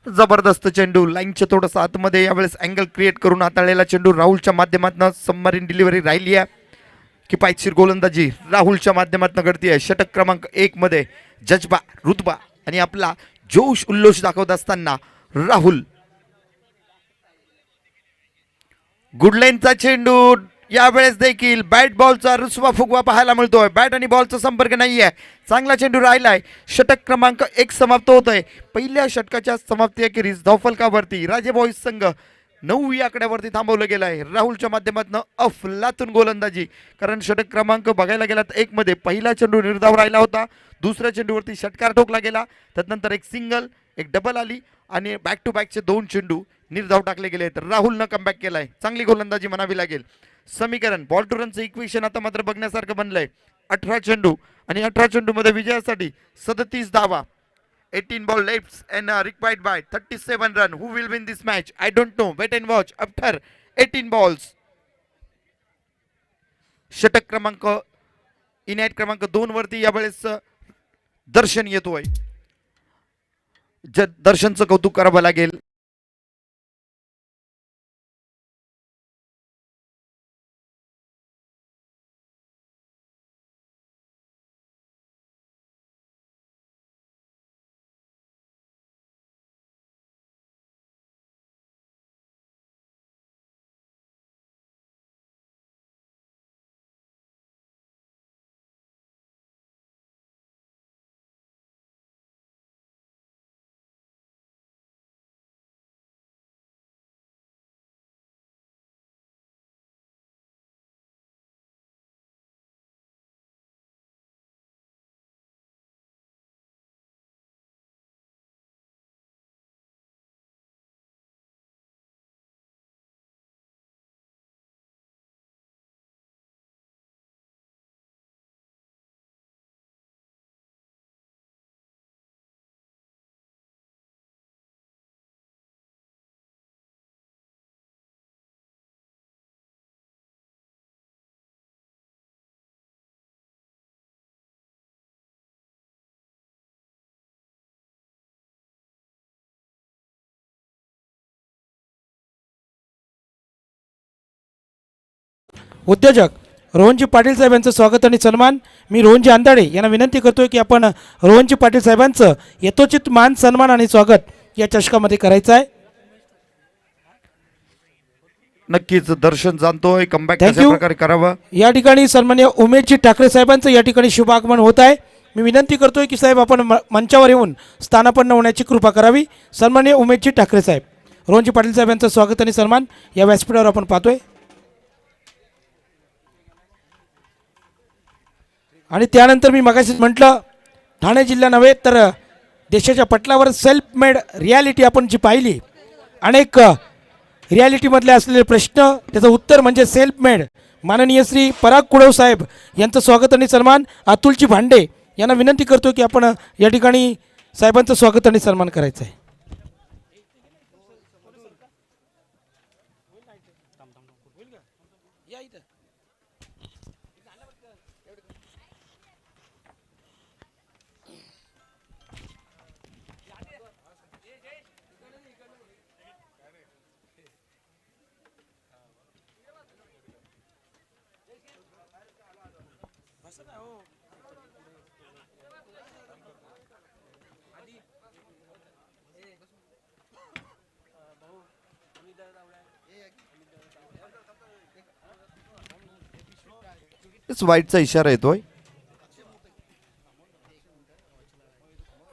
जबरदस्त चेंडू लाईनच्या थोडंसं आतमध्ये यावेळेस अँगल क्रिएट करून हाताळलेला चेंडू राहुलच्या माध्यमातून सबमरीन डिलिव्हरी राहिली आहे. किफायतशीर गोलंदाजी राहुलच्या माध्यमातून घडतीये. षटक क्रमांक 1 मध्ये जज्बा रुतबा आणि आपला जोश उल्लोष दाखवत असताना राहुल. गुडलाईनचा चेंडू यावेळेस देखील बॅट बॉलचा रुसवा फुगवा पाहायला मिळतोय. बॅट आणि बॉलचा संपर्क नाहीये. चांगला चेंडू राहिलाय. षटक क्रमांक 1 समाप्त होत आहे. पहिल्या षटकाच्या समाप्तीअखेरीस धावफलकावरती राजे बॉईज संघ 9 या आकड्यावरती थांबवलं गेलं आहे. राहुलच्या माध्यमातून अफलातून गोलंदाजी. कारण षटक क्रमांक बघायला गेला तर 1 मध्ये पहिला चेंडू निर्धाव राहिला होता. दुसऱ्या चेंडूवरती षटकार ठोकला गेला. त्यानंतर एक सिंगल एक डबल आली आणि बॅक टू बॅकचे 2 चेंडू निर्धाव टाकले गेले. तर राहुलनं कमबॅक केलाय. चांगली गोलंदाजी म्हणावी लागेल. समीकरण बॉल टू रनचं इक्वेशन आता मात्र बघण्यासारखं बनलंय. 18 चेंडू आणि 18 चेंडू मध्ये विजयासाठी 37 धावा. 18 ball left and required by 37 run. Who will win this match? I don't know. Wait and watch after 18 balls. षटक क्रमांक इनॅट क्रमांक 2 वरती यावेळेस दर्शन येतोय. दर्शनचं कौतुक करावं लागेल. उद्योजक रोहनजी पाटील साहेब यांचं स्वागत आणि सन्मान. मी रोहनजी आंदाडे यांना विनंती करतोय की आपण रोहनजी पाटील साहेबांचं यथोचित मान सन्मान आणि स्वागत या चषकामध्ये करायचं आहे. नक्कीच दर्शन जाणतोय कमबॅक Thank कशा you. प्रकारे करावं. या ठिकाणी सन्माननीय उमेशजी ठाकरे साहेबांचं या ठिकाणी शुभ आगमन होत आहे. मी विनंती करतोय की साहेब आपण मंचावर येऊन स्थानापन्न होण्याची कृपा करावी. सन्माननीय उमेशजी ठाकरे साहेब, रोहनजी पाटील साहेब यांचं स्वागत आणि सन्मान या व्यासपीठावर आपण पाहतोय. आणि त्यानंतर मी मगाशीच म्हटलं ठाणे जिल्हा नव्हे तर देशाच्या पटलावर सेल्फ मेड रियालिटी आपण जी पाहिली, अनेक रियालिटीमधले असलेले प्रश्न त्याचं उत्तर म्हणजे सेल्फ मेड. माननीय श्री पराग कुडव साहेब यांचं स्वागत आणि सन्मान. अतुलजी भांडे यांना विनंती करतो की आपण या ठिकाणी साहेबांचं स्वागत आणि सन्मान करायचं आहे. वाईटचा इशारा येतोय.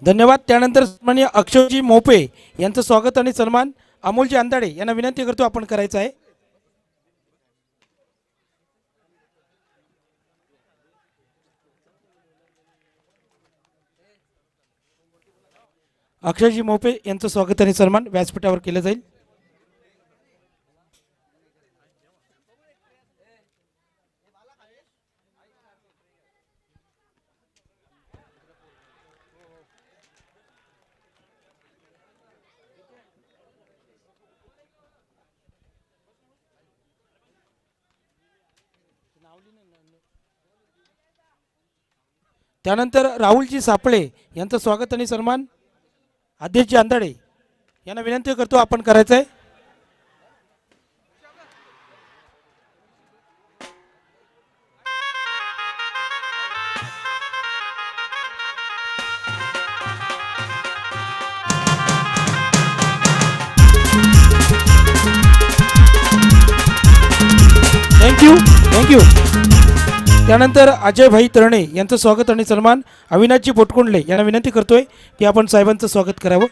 धन्यवाद. त्यानंतर सन्माननीय अक्षयजी मोपे यांचं स्वागत आणि सन्मान अमोलजी अंदाडे यांना विनंती करतो आपण करायचं आहे. अक्षयजी मोपे यांचं स्वागत आणि सन्मान व्यासपीठावर केलं जाईल. त्यानंतर राहुलजी सापळे यांचं स्वागत आणि सन्मान आदेशजी अंदाडे यांना विनंती करतो आपण करायचं आहे. Thank you thank you. त्यानंतर अजय भाई तरणे यांचं स्वागत आणि सन्मान अविनाशजी पोटकुंडले यांना विनंती करतोय की आपण साहेबांचं स्वागत करावं.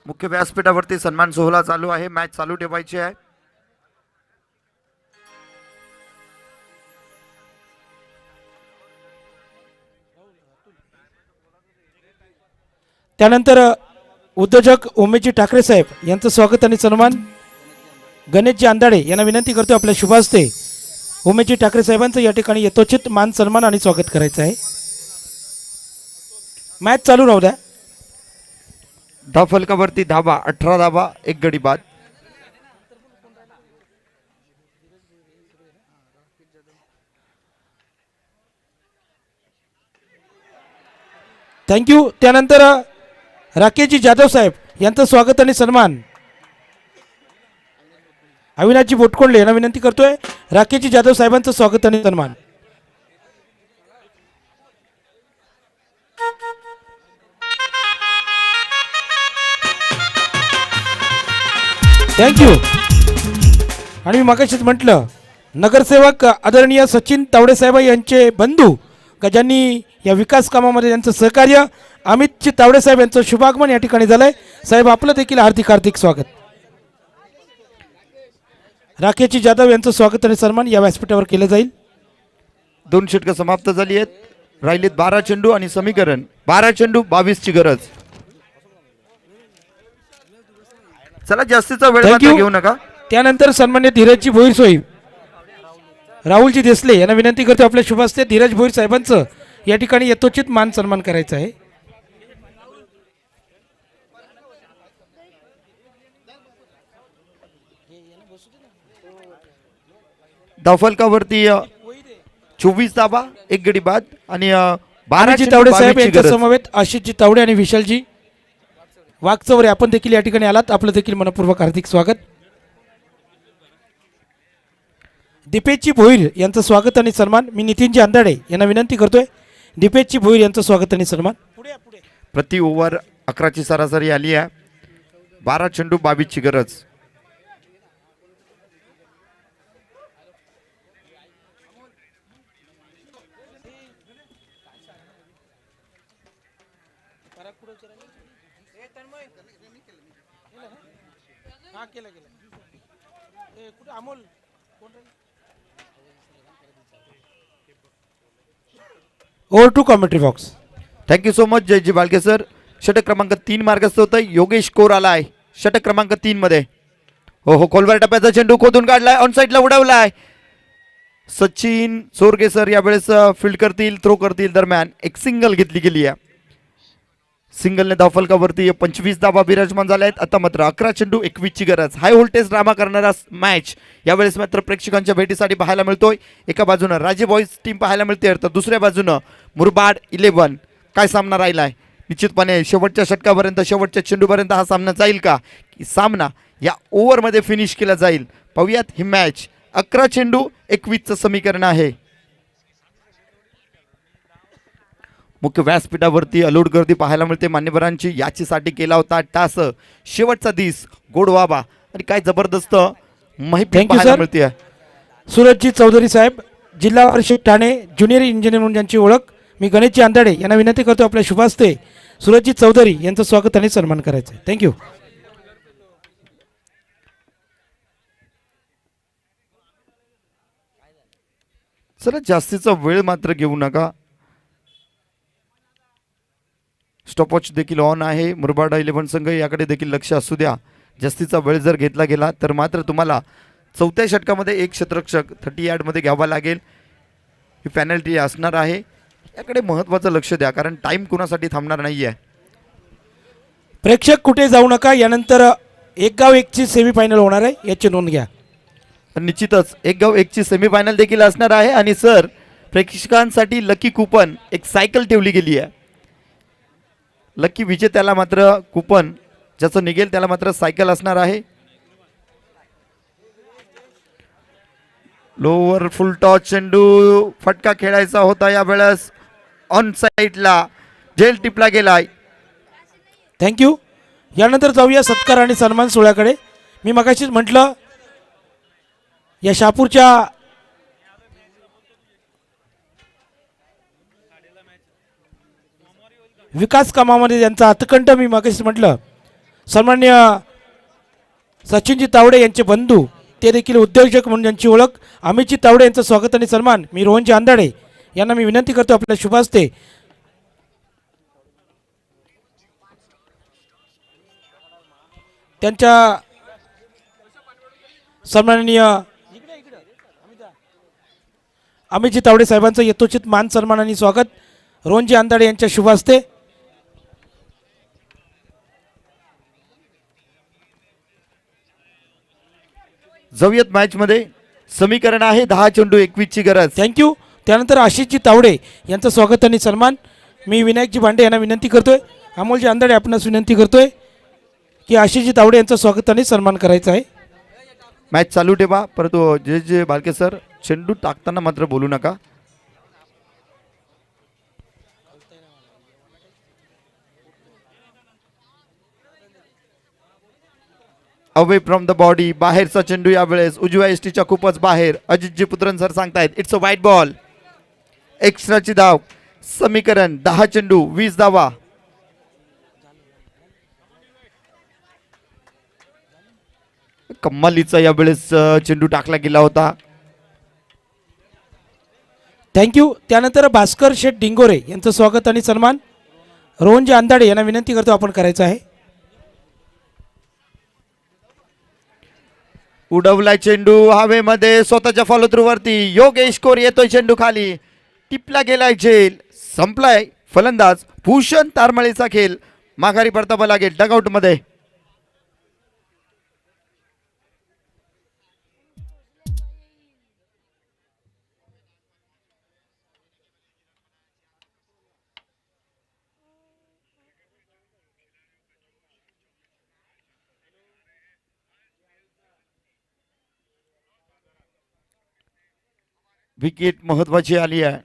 मुख्य व्यासपीठावरती सन्मान सोहळा चालू आहे. मॅच चालू ठेवायची आहे. त्यानंतर उद्योजक उमेशजी ठाकरे साहेब यांचं स्वागत आणि सन्मान गणेशजी अंदाडे यांना विनंती करतो आपल्या शुभ हस्ते उमेशजी ठाकरे साहेबांचं या ठिकाणी यथोचित मान सन्मान आणि स्वागत करायचं आहे. मॅच चालू राहू द्या. धावफलकावरती धावा 18 धावा, 1 गडी बाद. थँक्यू. त्यानंतर राकेशजी जाधव साहेब यांचं स्वागत आणि सन्मान अविनाशजी बोटकोंडले यांना विनंती करतोय राकेशजी जाधव साहेबांचं स्वागत आणि सन्मान. थँक्यू. आणि मी मगाशीच म्हटलं नगरसेवक आदरणीय सचिन तावडे साहेब यांचे बंधू का ज्यांनी या विकास कामामध्ये त्यांचं सहकार्य अमितजी तावडे साहेब यांचं शुभागमन या ठिकाणी झालंय. साहेब आपलं देखील हार्दिक हार्दिक स्वागत. राकेशजी जाधव यांचं स्वागत आणि सन्मान या व्यासपीठावर केलं जाईल. 2 षटकं समाप्त झाली आहेत. राहिलेत 12 चेंडू आणि समीकरण 12 चेंडू 22 ची गरज. चला जास्तीचा वेळ मात्र घेऊ नका. त्यानंतर सन्मान्य धीरजजी भोईर सोई राहुलजी देसले यांना विनंती करतो आपल्या शुभ हस्ते धीरज भोईर साहेबांचं या ठिकाणी यथोचित मान सन्मान करायचा आहे. धावफलकावरती 24 धावा, 1 गडी बाद आणि 12 जी तावडे साहेब यांच्या समवेत आशिषजी तावडे आणि विशालजी वाघचौरे आपण देखील या ठिकाणी आलात. आपलं देखील मनपूर्वक हार्दिक स्वागत. दीपेशजी भोईर यांचं स्वागत आणि सन्मान मी नितीनजी अंदाडे यांना विनंती करतोय दीपेशजी भोईर यांचं स्वागत आणि सन्मान. प्रति ओव्हर 11 ची सरासरी आली आहे. 12 चेंडू 22 ची गरज. Over to commentary box. Thank you so much Jayji Balke sir. षटक क्रमांक 3 मार्गस्थ होत आहे. योगेश कोर आलाय षटक क्रमांक 3 मध्ये. हो खोलवर टप्प्याचा चेंडू खोदून काढलाय, ऑन साईडला उडवलाय. सचिन सोरगे सर यावेळेस फील्ड करतील, थ्रो करतील. दरम्यान एक सिंगल घेतली गेली आहे. सिंगलने धावफलकावरती 25 धावा विराजमान झाल्या आहेत. आता मात्र 11 चेंडू 21 ची गरज. हाय व्होल्टेज ड्रामा करणारा मॅच यावेळेस मात्र प्रेक्षकांच्या भेटीसाठी पाहायला मिळतोय. एका बाजूनं राजे बॉईज टीम पाहायला मिळते तर दुसऱ्या बाजूनं मुरबाड 11. काय सामना राहिलाय. निश्चितपणे शेवटच्या षटकापर्यंत शेवटच्या चेंडूपर्यंत हा सामना जाईल का की सामना या ओव्हरमध्ये फिनिश केला जाईल. पाहूयात ही मॅच 11 चेंडू 21चं समीकरण आहे. मुख्य व्यासपीठावरती अलोट गर्दी पाहायला मिळते मान्यवरांची. याचीसाठी केला होता टास. शेवटचा दिस गोड व्हावा आणि काय जबरदस्त माहिती Thank you, पाहायला sir. मिळते. सूरजजी चौधरी साहेब, जिल्हा परिषद ठाणे ज्युनियर इंजिनियर म्हणून ज्यांची ओळख, मी गणेशजी आंदाडे यांना विनंती करतो आपल्या शुभास्ते सूरजजी चौधरी यांचं स्वागत आणि सन्मान करायचं आहे. थँक्यू. चला जास्तीचा वेळ मात्र घेऊ नका. स्टॉपवॉच देखील ऑन आहे. मुरबाडा 11 संघ याकडे देखील लक्ष असू द्या. जास्तीचा वेळ जर घेतला गेला तर मात्र तुम्हाला चौथ्या षटकामध्ये एक क्षेत्ररक्षक 30 यार्डमध्ये घ्यावा लागेल. ही पेनल्टी असणार आहे. याकडे महत्त्वाचं लक्ष द्या कारण टाइम कुणासाठी थांबणार नाही आहे. प्रेक्षक कुठे जाऊ नका. यानंतर एक गाव एकची सेमीफायनल होणार आहे, याची नोंद घ्या. निश्चितच एक गाव एकची सेमीफायनल देखील असणार आहे. आणि सर, प्रेक्षकांसाठी लकी कुपन एक सायकल ठेवली गेली आहे. लकी विजेत्याला मात्र कुपन ज्याचं निघेल त्याला मात्र सायकल असणार आहे. लोअर फुल टॉस चेंडू फटका खेळायचा होता. यावेळेस ऑन साईडला झेल टिपला गेलाय. थँक्यू. यानंतर जाऊया सत्कार आणि सन्मान सोहळ्याकडे. मी मगाशीच म्हटलं या शहापूरच्या विकास कामामध्ये ज्यांचा हातखंड, मी मगाशीच म्हटलं सन्मान्य सचिनजी तावडे यांचे बंधू, ते देखील उद्योजक म्हणून ज्यांची ओळख, अमितजी तावडे यांचं स्वागत आणि सन्मान मी रोहनजी आंदाडे यांना मी विनंती करतो आपल्या शुभास्ते त्यांच्या सन्माननीय अमितजी तावडे साहेबांचं यथोचित मान सन्मान आणि स्वागत रोहनजी आंदाडे यांच्या शुभ हस्ते. जाऊयात मॅच मध्ये. समीकरण आहे 10 चेंडू 21 ची गरज. थँक्यू. त्यानंतर आशिषजी तावडे यांचं स्वागत आणि सन्मान मी विनायकजी भांडे यांना विनंती करतोय. अमोलजी आंदाडे आपणास विनंती करतोय की आशिषजी तावडे यांचं स्वागत आणि सन्मान करायचं आहे. मॅच चालू ठेवा. परंतु जे बालके सर, चेंडू टाकताना मात्र बोलू नका. अवे फ्रॉम द बॉडी, बाहेरचा चेंडू यावेळेस उजव्या एसटीच्या खूपच बाहेर. अजितजी पुत्रन सर सांगतायत इट्स अ व्हाईट बॉल. एक्स्ट्राची धाव. समीकरण 10 चेंडू 20 धावा. कम्मालीचा यावेळेस चेंडू टाकला गेला होता. थँक्यू. त्यानंतर भास्कर शेठ डिंगोरे यांचं स्वागत आणि सन्मान रोहनजी आंदाडे यांना विनंती करतो आपण करायचं आहे. उडवलाय चेंडू हवेमध्ये स्वतःच्या फॉलो थ्रू वरती. योगेश कोर येतोय चेंडू खाली. टिपला गेलाय झेल. संपलाय फलंदाज भूषण तारमळेचा खेळ. माघारी परतावा लागेल डगआउट मध्ये. विकेट महत्वाची आली आहे.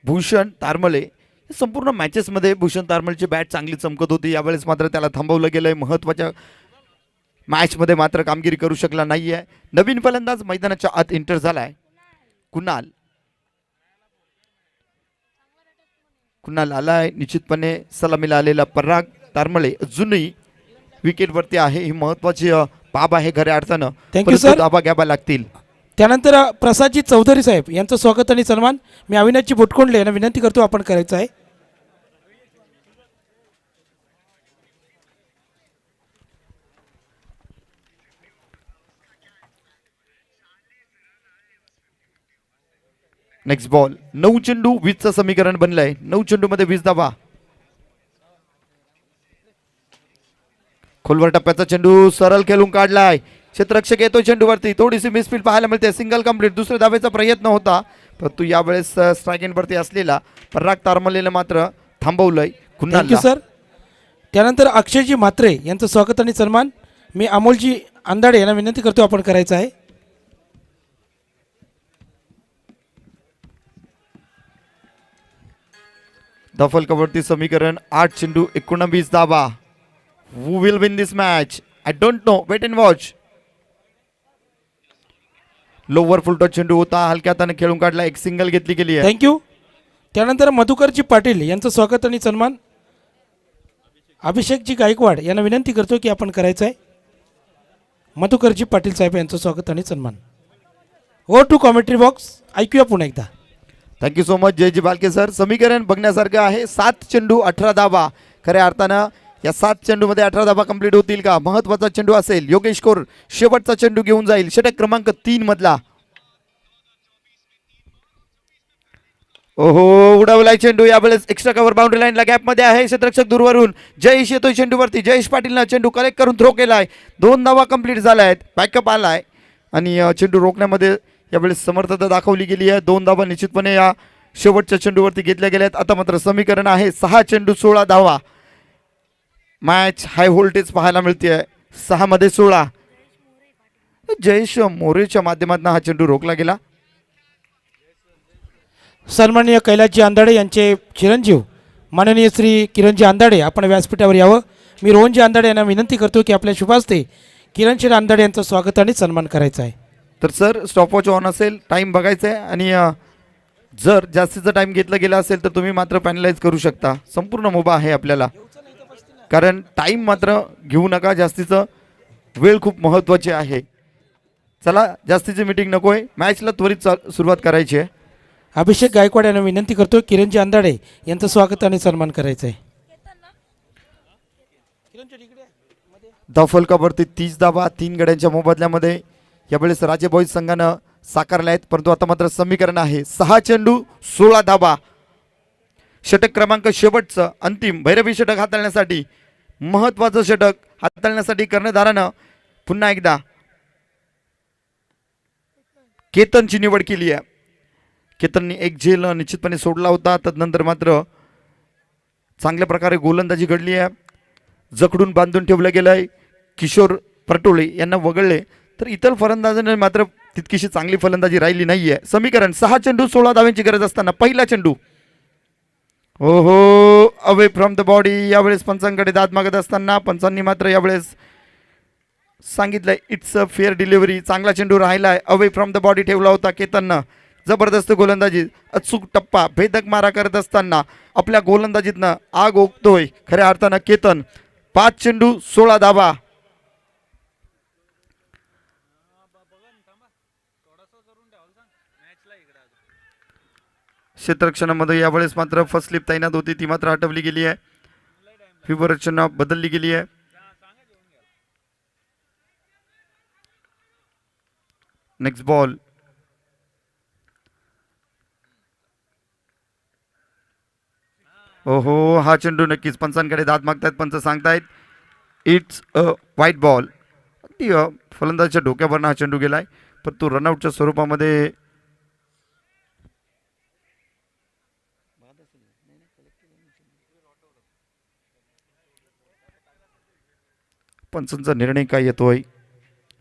भूषण तारमळे संपूर्ण मॅचेसमध्ये भूषण तारमळची बॅट चांगली चमकत होती. यावेळेस मात्र त्याला थांबवलं गेलंय. महत्वाच्या मॅचमध्ये मात्र कामगिरी करू शकला नाही आहे. नवीन फलंदाज मैदानाच्या आत एंटर झालाय. कुणाल आलाय. निश्चितपणे सलामीला आलेला पराग तारमळे अजूनही विकेटवरती आहे. ही महत्वाची बाब आहे खऱ्या अर्थानं. Thank you, sir. धाबा घ्यावा लागतील. त्यानंतर प्रसादजी चौधरी साहेब यांचं स्वागत आणि सन्मान मी अविनाशजी बोटकोंडले यांना विनंती करतो आपण करायचं आहे. Next ball. 9 चेंडू 20चं समीकरण बनलंय. 9 चेंडू मध्ये 20 धावा. खोलवर टप्प्याचा चेंडू सरळ खेळून काढलाय. क्षेत्ररक्षक येतो चेंडूवरती. थोडीशी मिसफील्ड पाहायला मिळते. Single complete. दुसऱ्या धावेचा प्रयत्न होता परंतु यावेळेस स्ट्राईक एंडवरती असलेला पराग तारमलेला मात्र थांबवलंय. Thank you sir. त्यानंतर अक्षयजी म्हात्रे यांचं स्वागत आणि सन्मान मी अमोलजी आंदाडे यांना विनंती करतो आपण करायचं आहे. धावफलकावरती समीकरण 8 चेंडू 19 धावा. Who will win this match? I don't know, wait and watch. Lower full toss चेंडू होता, हलक्या हाताने खेळून काढला, एक सिंगल घेतली गेली आहे. थँक्यू. त्यानंतर मधुकरजी पाटील यांचं स्वागत आणि सन्मान. अभिषेकजी गायकवाड यांना विनंती करतो की आपण करायचं आहे. मधुकरजी पाटील साहेब यांचं स्वागत आणि सन्मान. ओ टू कॉमेंट्री बॉक्स, ऐकूया पुन्हा एकदा. Thank you so much Jayji Balke sir. समीकरण बघण्यासारखं आहे. 7 चेंडू 18 धावा. खऱ्या अर्थानं या 7 चेंडूमध्ये 18 धावा कंप्लीट होतील का? महत्वाचा चेंडू असेल. योगेश कोर शेवटचा चेंडू घेऊन जाईल, षटक क्रमांक 3 मधला. ओहो, उडवलाय चेंडू. यावेळेस एक्स्ट्रा कव्हर बाउंड्री लाईनला गॅप मध्ये आहे. क्षेत्ररक्षक दूरवरून जयेश येतोय चेंडूवरती. जयेश पाटीलनं चेंडू कलेक्ट करून थ्रो केलाय. 2 धावा कंप्लीट झाल्या आहेत. बॅकअप आलाय आणि चेंडू रोखण्यामध्ये यावेळेस समर्थता दाखवली गेली आहे. 2 धावा निश्चितपणे या शेवटच्या चेंडूवरती घेतल्या गेल्या आहेत. आता मात्र समीकरण आहे 6 चेंडू 16 धावा. मॅच हाय व्होल्टेज पाहायला मिळते. 6 मध्ये 16. जयेश मोरेच्या माध्यमातून हा चेंडू रोखला गेला. सन्माननीय कैलासजी आंदाडे यांचे चिरंजीव माननीय श्री किरणजी आंदाडे आपण व्यासपीठावर यावं. मी रोहनजी आंदाडे यांना विनंती करतो की आपल्या शुभास्ते किरणजी आंदाडे यांचं स्वागत आणि सन्मान करायचा आहे. तर सर स्टॉपवॉच ऑन असेल, टाईम बघायचा आहे आणि जर जास्तीचा टाईम घेतला गेला असेल तर तुम्ही मात्र पॅनलाइज करू शकता. संपूर्ण मुभा आहे आपल्याला, कारण टाईम मात्र घेऊ नका. जास्तीचं वेळ खूप महत्त्वाची आहे. चला, जास्तीची मीटिंग नको आहे. मॅचला त्वरित सुरुवात करायची आहे. अभिषेक गायकवाड यांना विनंती करतो किरणजी आंदाडे यांचं स्वागत आणि सन्मान करायचं आहे. धावफलकावरती 30 धावा 3 गड्यांच्या मोबदल्यामध्ये यावेळेस राजे बॉईज संघानं साकारले आहेत. परंतु आता मात्र समीकरण आहे 6 चेंडू 16 धावा. षटक क्रमांक शेवटचं अंतिम भैरवी षटक हाताळण्यासाठी, महत्वाचं षटक हाताळण्यासाठी कर्णधारानं पुन्हा एकदा केतनची निवड केली आहे. केतननी एक झेल निश्चितपणे सोडला होता. तदनंतर मात्र चांगल्या प्रकारे गोलंदाजी घडली आहे. जखडून बांधून ठेवलं गेलं आहे. किशोर परटोळे यांना वगळले, तर इतर फलंदाजांनी मात्र तितकीशी चांगली फलंदाजी राहिली नाही आहे. समीकरण 6 चेंडू 16 धाव्यांची गरज असताना पहिला चेंडू ओहो अवे फ्रॉम द बॉडी. यावेळेस पंचांकडे दाद मागत असताना पंचांनी मात्र यावेळेस सांगितलंय इट्स अ फेअर डिलिव्हरी. चांगला चेंडू राहिलाय. अवे फ्रॉम द बॉडी ठेवला होता केतननं. जबरदस्त गोलंदाजी, अचूक टप्पा, भेदक मारा करत असताना आपल्या गोलंदाजीतनं आग ओकतोय खऱ्या अर्थानं केतन. 5 चेंडू 16 धावा. क्षेत्ररक्षणामध्ये यावेळेस मात्र फर्स्ट स्लिप तैनात होती, ती मात्र हटवली गेली आहे. फिबर रचना बदलली गेली आहे. Next ball. ओहो, हा चेंडू नक्कीच पंचांकडे दाद मागतायत. पंच सांगतायत इट्स अ व्हाईट बॉल. अगदी फलंदाजाच्या डोक्यावरनं हा चेंडू गेलाय, पण तो रनआउटच्या स्वरूपामध्ये पंचांचा निर्णय काय येतोय?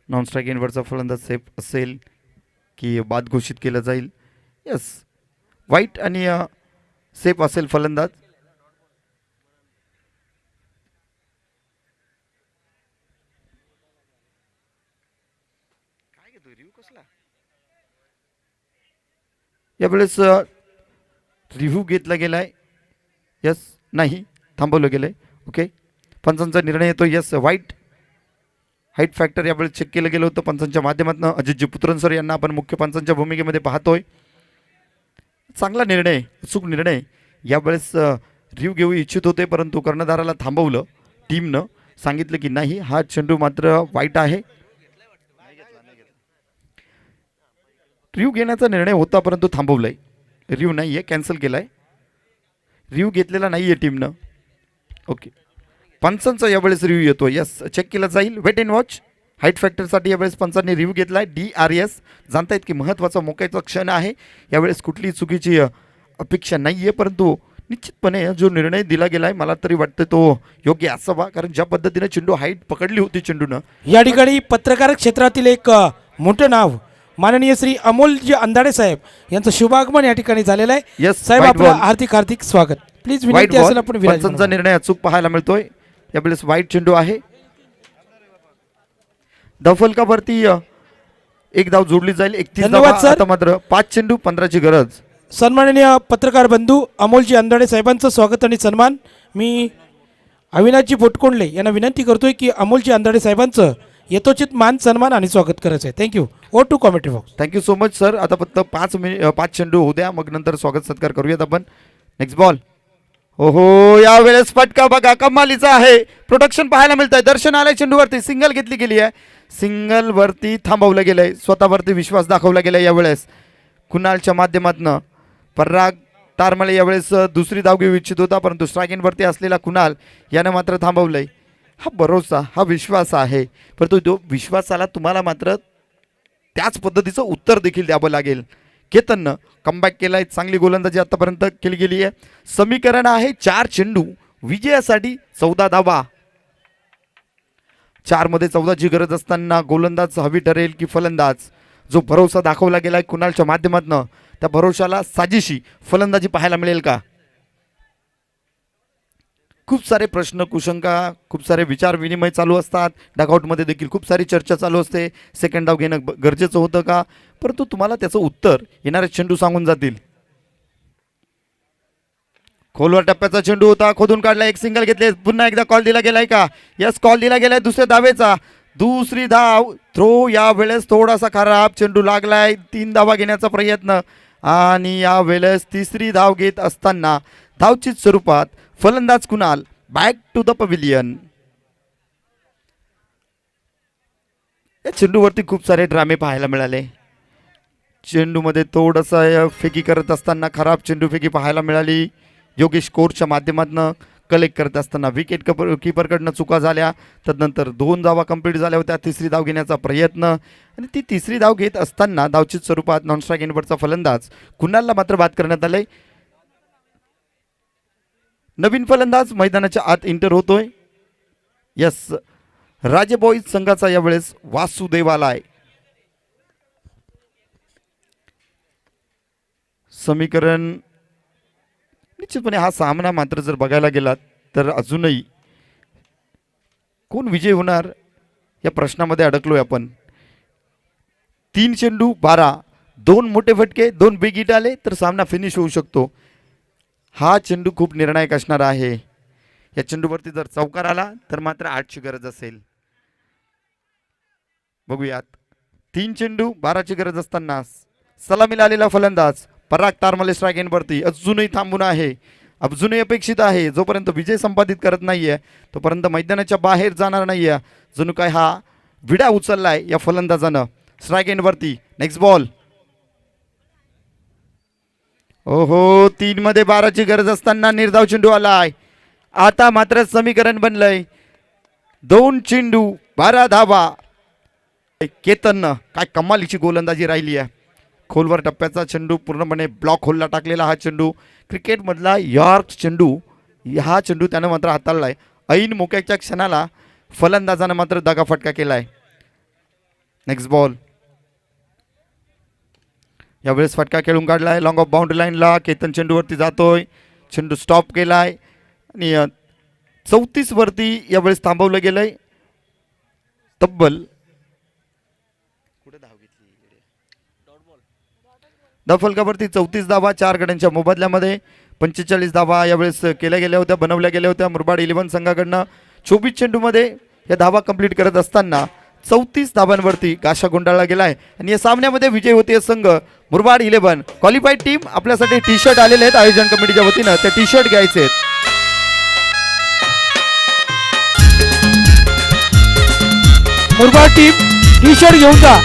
नॉन स्ट्राईक इनवरचा फलंदाज सेफ असेल की बाद घोषित केलं जाईल? यस, व्हाईट आणि सेफ असेल फलंदाज. यावेळेस रिव्ह्यू घेतला गेलाय. यस, नाही, थांबवलं गेलंय. ओके, पंचांचा निर्णय येतो. Yes, white. हाईट फॅक्टर यावेळेस चेक केलं गेलं होतं पंचांच्या माध्यमातून. अजितजी पुत्रन सर यांना आपण मुख्य पंचांच्या भूमिकेमध्ये पाहतोय. चांगला निर्णय, अचूक निर्णय. यावेळेस रिव्ह्यू घेऊ इच्छित होते, परंतु कर्णधाराला थांबवलं. टीमनं सांगितलं की नाही, हा चेंडू मात्र वाईट आहे. रिव्ह्यू घेण्याचा निर्णय होता, परंतु थांबवलंय. रिव्ह्यू नाही आहे, कॅन्सल केलाय. रिव्ह्यू घेतलेला नाही आहे टीमनं. ओके, पंचांचा यावेळेस रिव्ह्यू येतो. यस, चेक केला जाईल. Wait and watch. हाईट फॅक्टरसाठी यावेळेस पंचांनी रिव्ह्यू घेतलाय. DRS जाणतायत की महत्त्वाचा मोक्याचा क्षण आहे. यावेळेस कुठलीही चुकीची अपेक्षा नाही आहे, परंतु निश्चितपणे जो निर्णय दिला गेलाय मला तरी वाटतं तो योग्य असावा, कारण ज्या पद्धतीने चेंडू हाईट पकडली होती चेंडूनं. या ठिकाणी पत्रकार क्षेत्रातील एक मोठं नाव माननीय श्री अमोलजी अंधाडे साहेब यांचं शुभागमन या ठिकाणी झालेलं आहे. Yes, साहेब, white आपलं ball. हार्दिक हार्दिक स्वागत. प्लीज वाईट विनंती असेल आपण बॉल विराजमान पंचांचा निर्णय अचूक पाहायला मिळतोय. यावेळेस वाईट चेंडू आहे. धावफलकावरती एक धाव जोडली जाईल. 31 धन्यवाद, धावा. सर. आता मात्र 5 चेंडू 15ची गरज. सन्माननीय पत्रकार बंधू अमोलजी अंधाडे साहेबांचं स्वागत आणि सन्मान. मी अविनाशजी पोटकोंडले यांना विनंती करतोय की अमोलजी अंधाडे साहेबांचं यथोचित मान सन्मान आणि स्वागत करायचं आहे. Thank you. Over to commentary box. Thank you so much sir. आता फक्त 5 चेंडू होऊ द्या, मग नंतर स्वागत सत्कार करूयात आपण. Next ball. ओहो, यावेळेस फटका बघा कमालीचा आहे. प्रोटेक्शन पाहायला मिळत आहे. दर्शन आलंय चेंडूवरती. सिंगल घेतली गेली आहे. सिंगल वरती थांबवलं गेलंय. स्वतःवरती विश्वास दाखवला गेलाय. यावेळेस कुणालच्या माध्यमातून पराग तारमळे यावेळेस दुसरी धाव घेऊ इच्छित होता, परंतु स्ट्रायकिंगवरती असलेला कुणाल यानं मात्र थांबवलंय. हा भरोसा, हा विश्वास आहे, परंतु तो विश्वासाला तुम्हाला मात्र त्याच पद्धतीचं उत्तर देखील द्यावं लागेल. केतननं कमबॅक केलाय. चांगली गोलंदाजी आतापर्यंत केली गेली आहे. समीकरण आहे 4 चेंडू विजयासाठी 14 धावा. 4 मध्ये 14ची गरज असताना गोलंदाज हवी ठरेल की फलंदाज? जो भरोसा दाखवला गेलाय कुणालच्या माध्यमातून, त्या भरोशाला साजिशी फलंदाजी पाहायला मिळेल का? खूप सारे प्रश्न कुशंका, खूप सारे विचार विनिमय चालू असतात. डगआउटमध्ये देखील खूप सारी चर्चा चालू असते. सेकंड डाव घेणं गरजेचं होतं का? परंतु तुम्हाला त्याचं उत्तर येणारे चेंडू सांगून जातील. खोलवर टप्प्याचा चेंडू होता, खोदून काढला. एक सिंगल घेतले. पुन्हा एकदा कॉल दिला गेलाय का? यस, कॉल दिला गेलाय दुसऱ्या धावेचा. दुसरी धाव. थ्रो यावेळेस थोडासा खराब. चेंडू लागलाय. 3 धावा घेण्याचा प्रयत्न आणि यावेळेस तिसरी धाव घेत असताना धावचीत स्वरूपात फलंदाज Kunal back to the pavilion. या चेंडूवरती खूप सारे ड्रामे पाहायला मिळाले. चेंडूमध्ये थोडंसं फेकी करत असताना खराब चेंडू फेकी पाहायला मिळाली. योगेश कोरच्या माध्यमातून कलेक्ट करत असताना विकेट कीपरकडनं चुका झाल्या. तदनंतर 2 धावा कंप्लीट झाल्या होत्या. तिसरी धाव घेण्याचा प्रयत्न आणि ती तिसरी धाव घेत असताना धावचीत स्वरूपात नॉन स्ट्राईक एंडवरचा फलंदाज कुणालला मात्र बाद करण्यात आलंय. नवीन फलंदाज मैदानाच्या आत एंटर होतोय. यस, राजे बॉईज संघाचा यावेळेस वासुदेवाला आहे. समीकरण निश्चितपणे हा सामना मात्र जर बघायला गेलात तर अजूनही कोण विजय होणार या प्रश्नामध्ये अडकलोय आपण. 3 चेंडू 12, 2 मोठे फटके, 2 बिग हिट आले तर सामना फिनिश होऊ शकतो. हा चेंडू खूप निर्णायक असणार आहे. या चेंडूवरती जर चौकार आला तर मात्र 8ची गरज असेल. बघूयात. 3 चेंडू 12ची गरज असताना सलामीला आलेला फलंदाज पराग तारमले स्ट्राईक एंडवरती अजूनही थांबून आहे. अजूनही अपेक्षित आहे. जोपर्यंत विजय संपादित करत नाहीये तोपर्यंत मैदानाच्या बाहेर जाणार नाहीये. जणू काय हा विडा उचललाय या फलंदाजानं स्ट्राईक एंडवरती. Next ball. ओहो, 3 मध्ये 12ची गरज असताना निर्धाव चेंडू आलाय. आता मात्र समीकरण बनलंय 2 चेंडू 12 धावा. केतननं काय कमालीची गोलंदाजी राहिली आहे. खोलवर टप्प्याचा चेंडू पूर्णपणे ब्लॉक होलला टाकलेला हा चेंडू क्रिकेटमधला यॉर्क चेंडू. हा चेंडू त्यानं मात्र हाताळलाय. ऐन मोक्याच्या क्षणाला फलंदाजानं मात्र दगाफटका केलाय. Next ball. यावेळेस फटका खेळून काढलाय लॉंग ऑफ बाउंड्री लाईनला. केतन चेंडूवरती जातोय. चेंडू स्टॉप केलाय आणि 34 वरती यावेळेस थांबवलं गेलंय. तब्बल धावफलकावरती 34 धावा 4 गड्यांच्या मोबदल्यामध्ये. 45 धावा यावेळेस केल्या गेल्या होत्या, बनवल्या गेल्या होत्या मुरबाड 11 संघाकडनं. 24 चेंडूमध्ये या धावा कंप्लीट करत असताना 34 धावांवरती गाशा गुंडाळला गेलाय आणि या सामन्यामध्ये विजय होते संघ मुरबाड 11. क्वालिफाईड टीम आपल्यासाठी टी शर्ट आलेले आहेत आयोजन कमिटीच्या वतीनं. ते टी शर्ट घ्यायचे आहेत. मुरबाड टीम टी शर्ट घेऊन जा.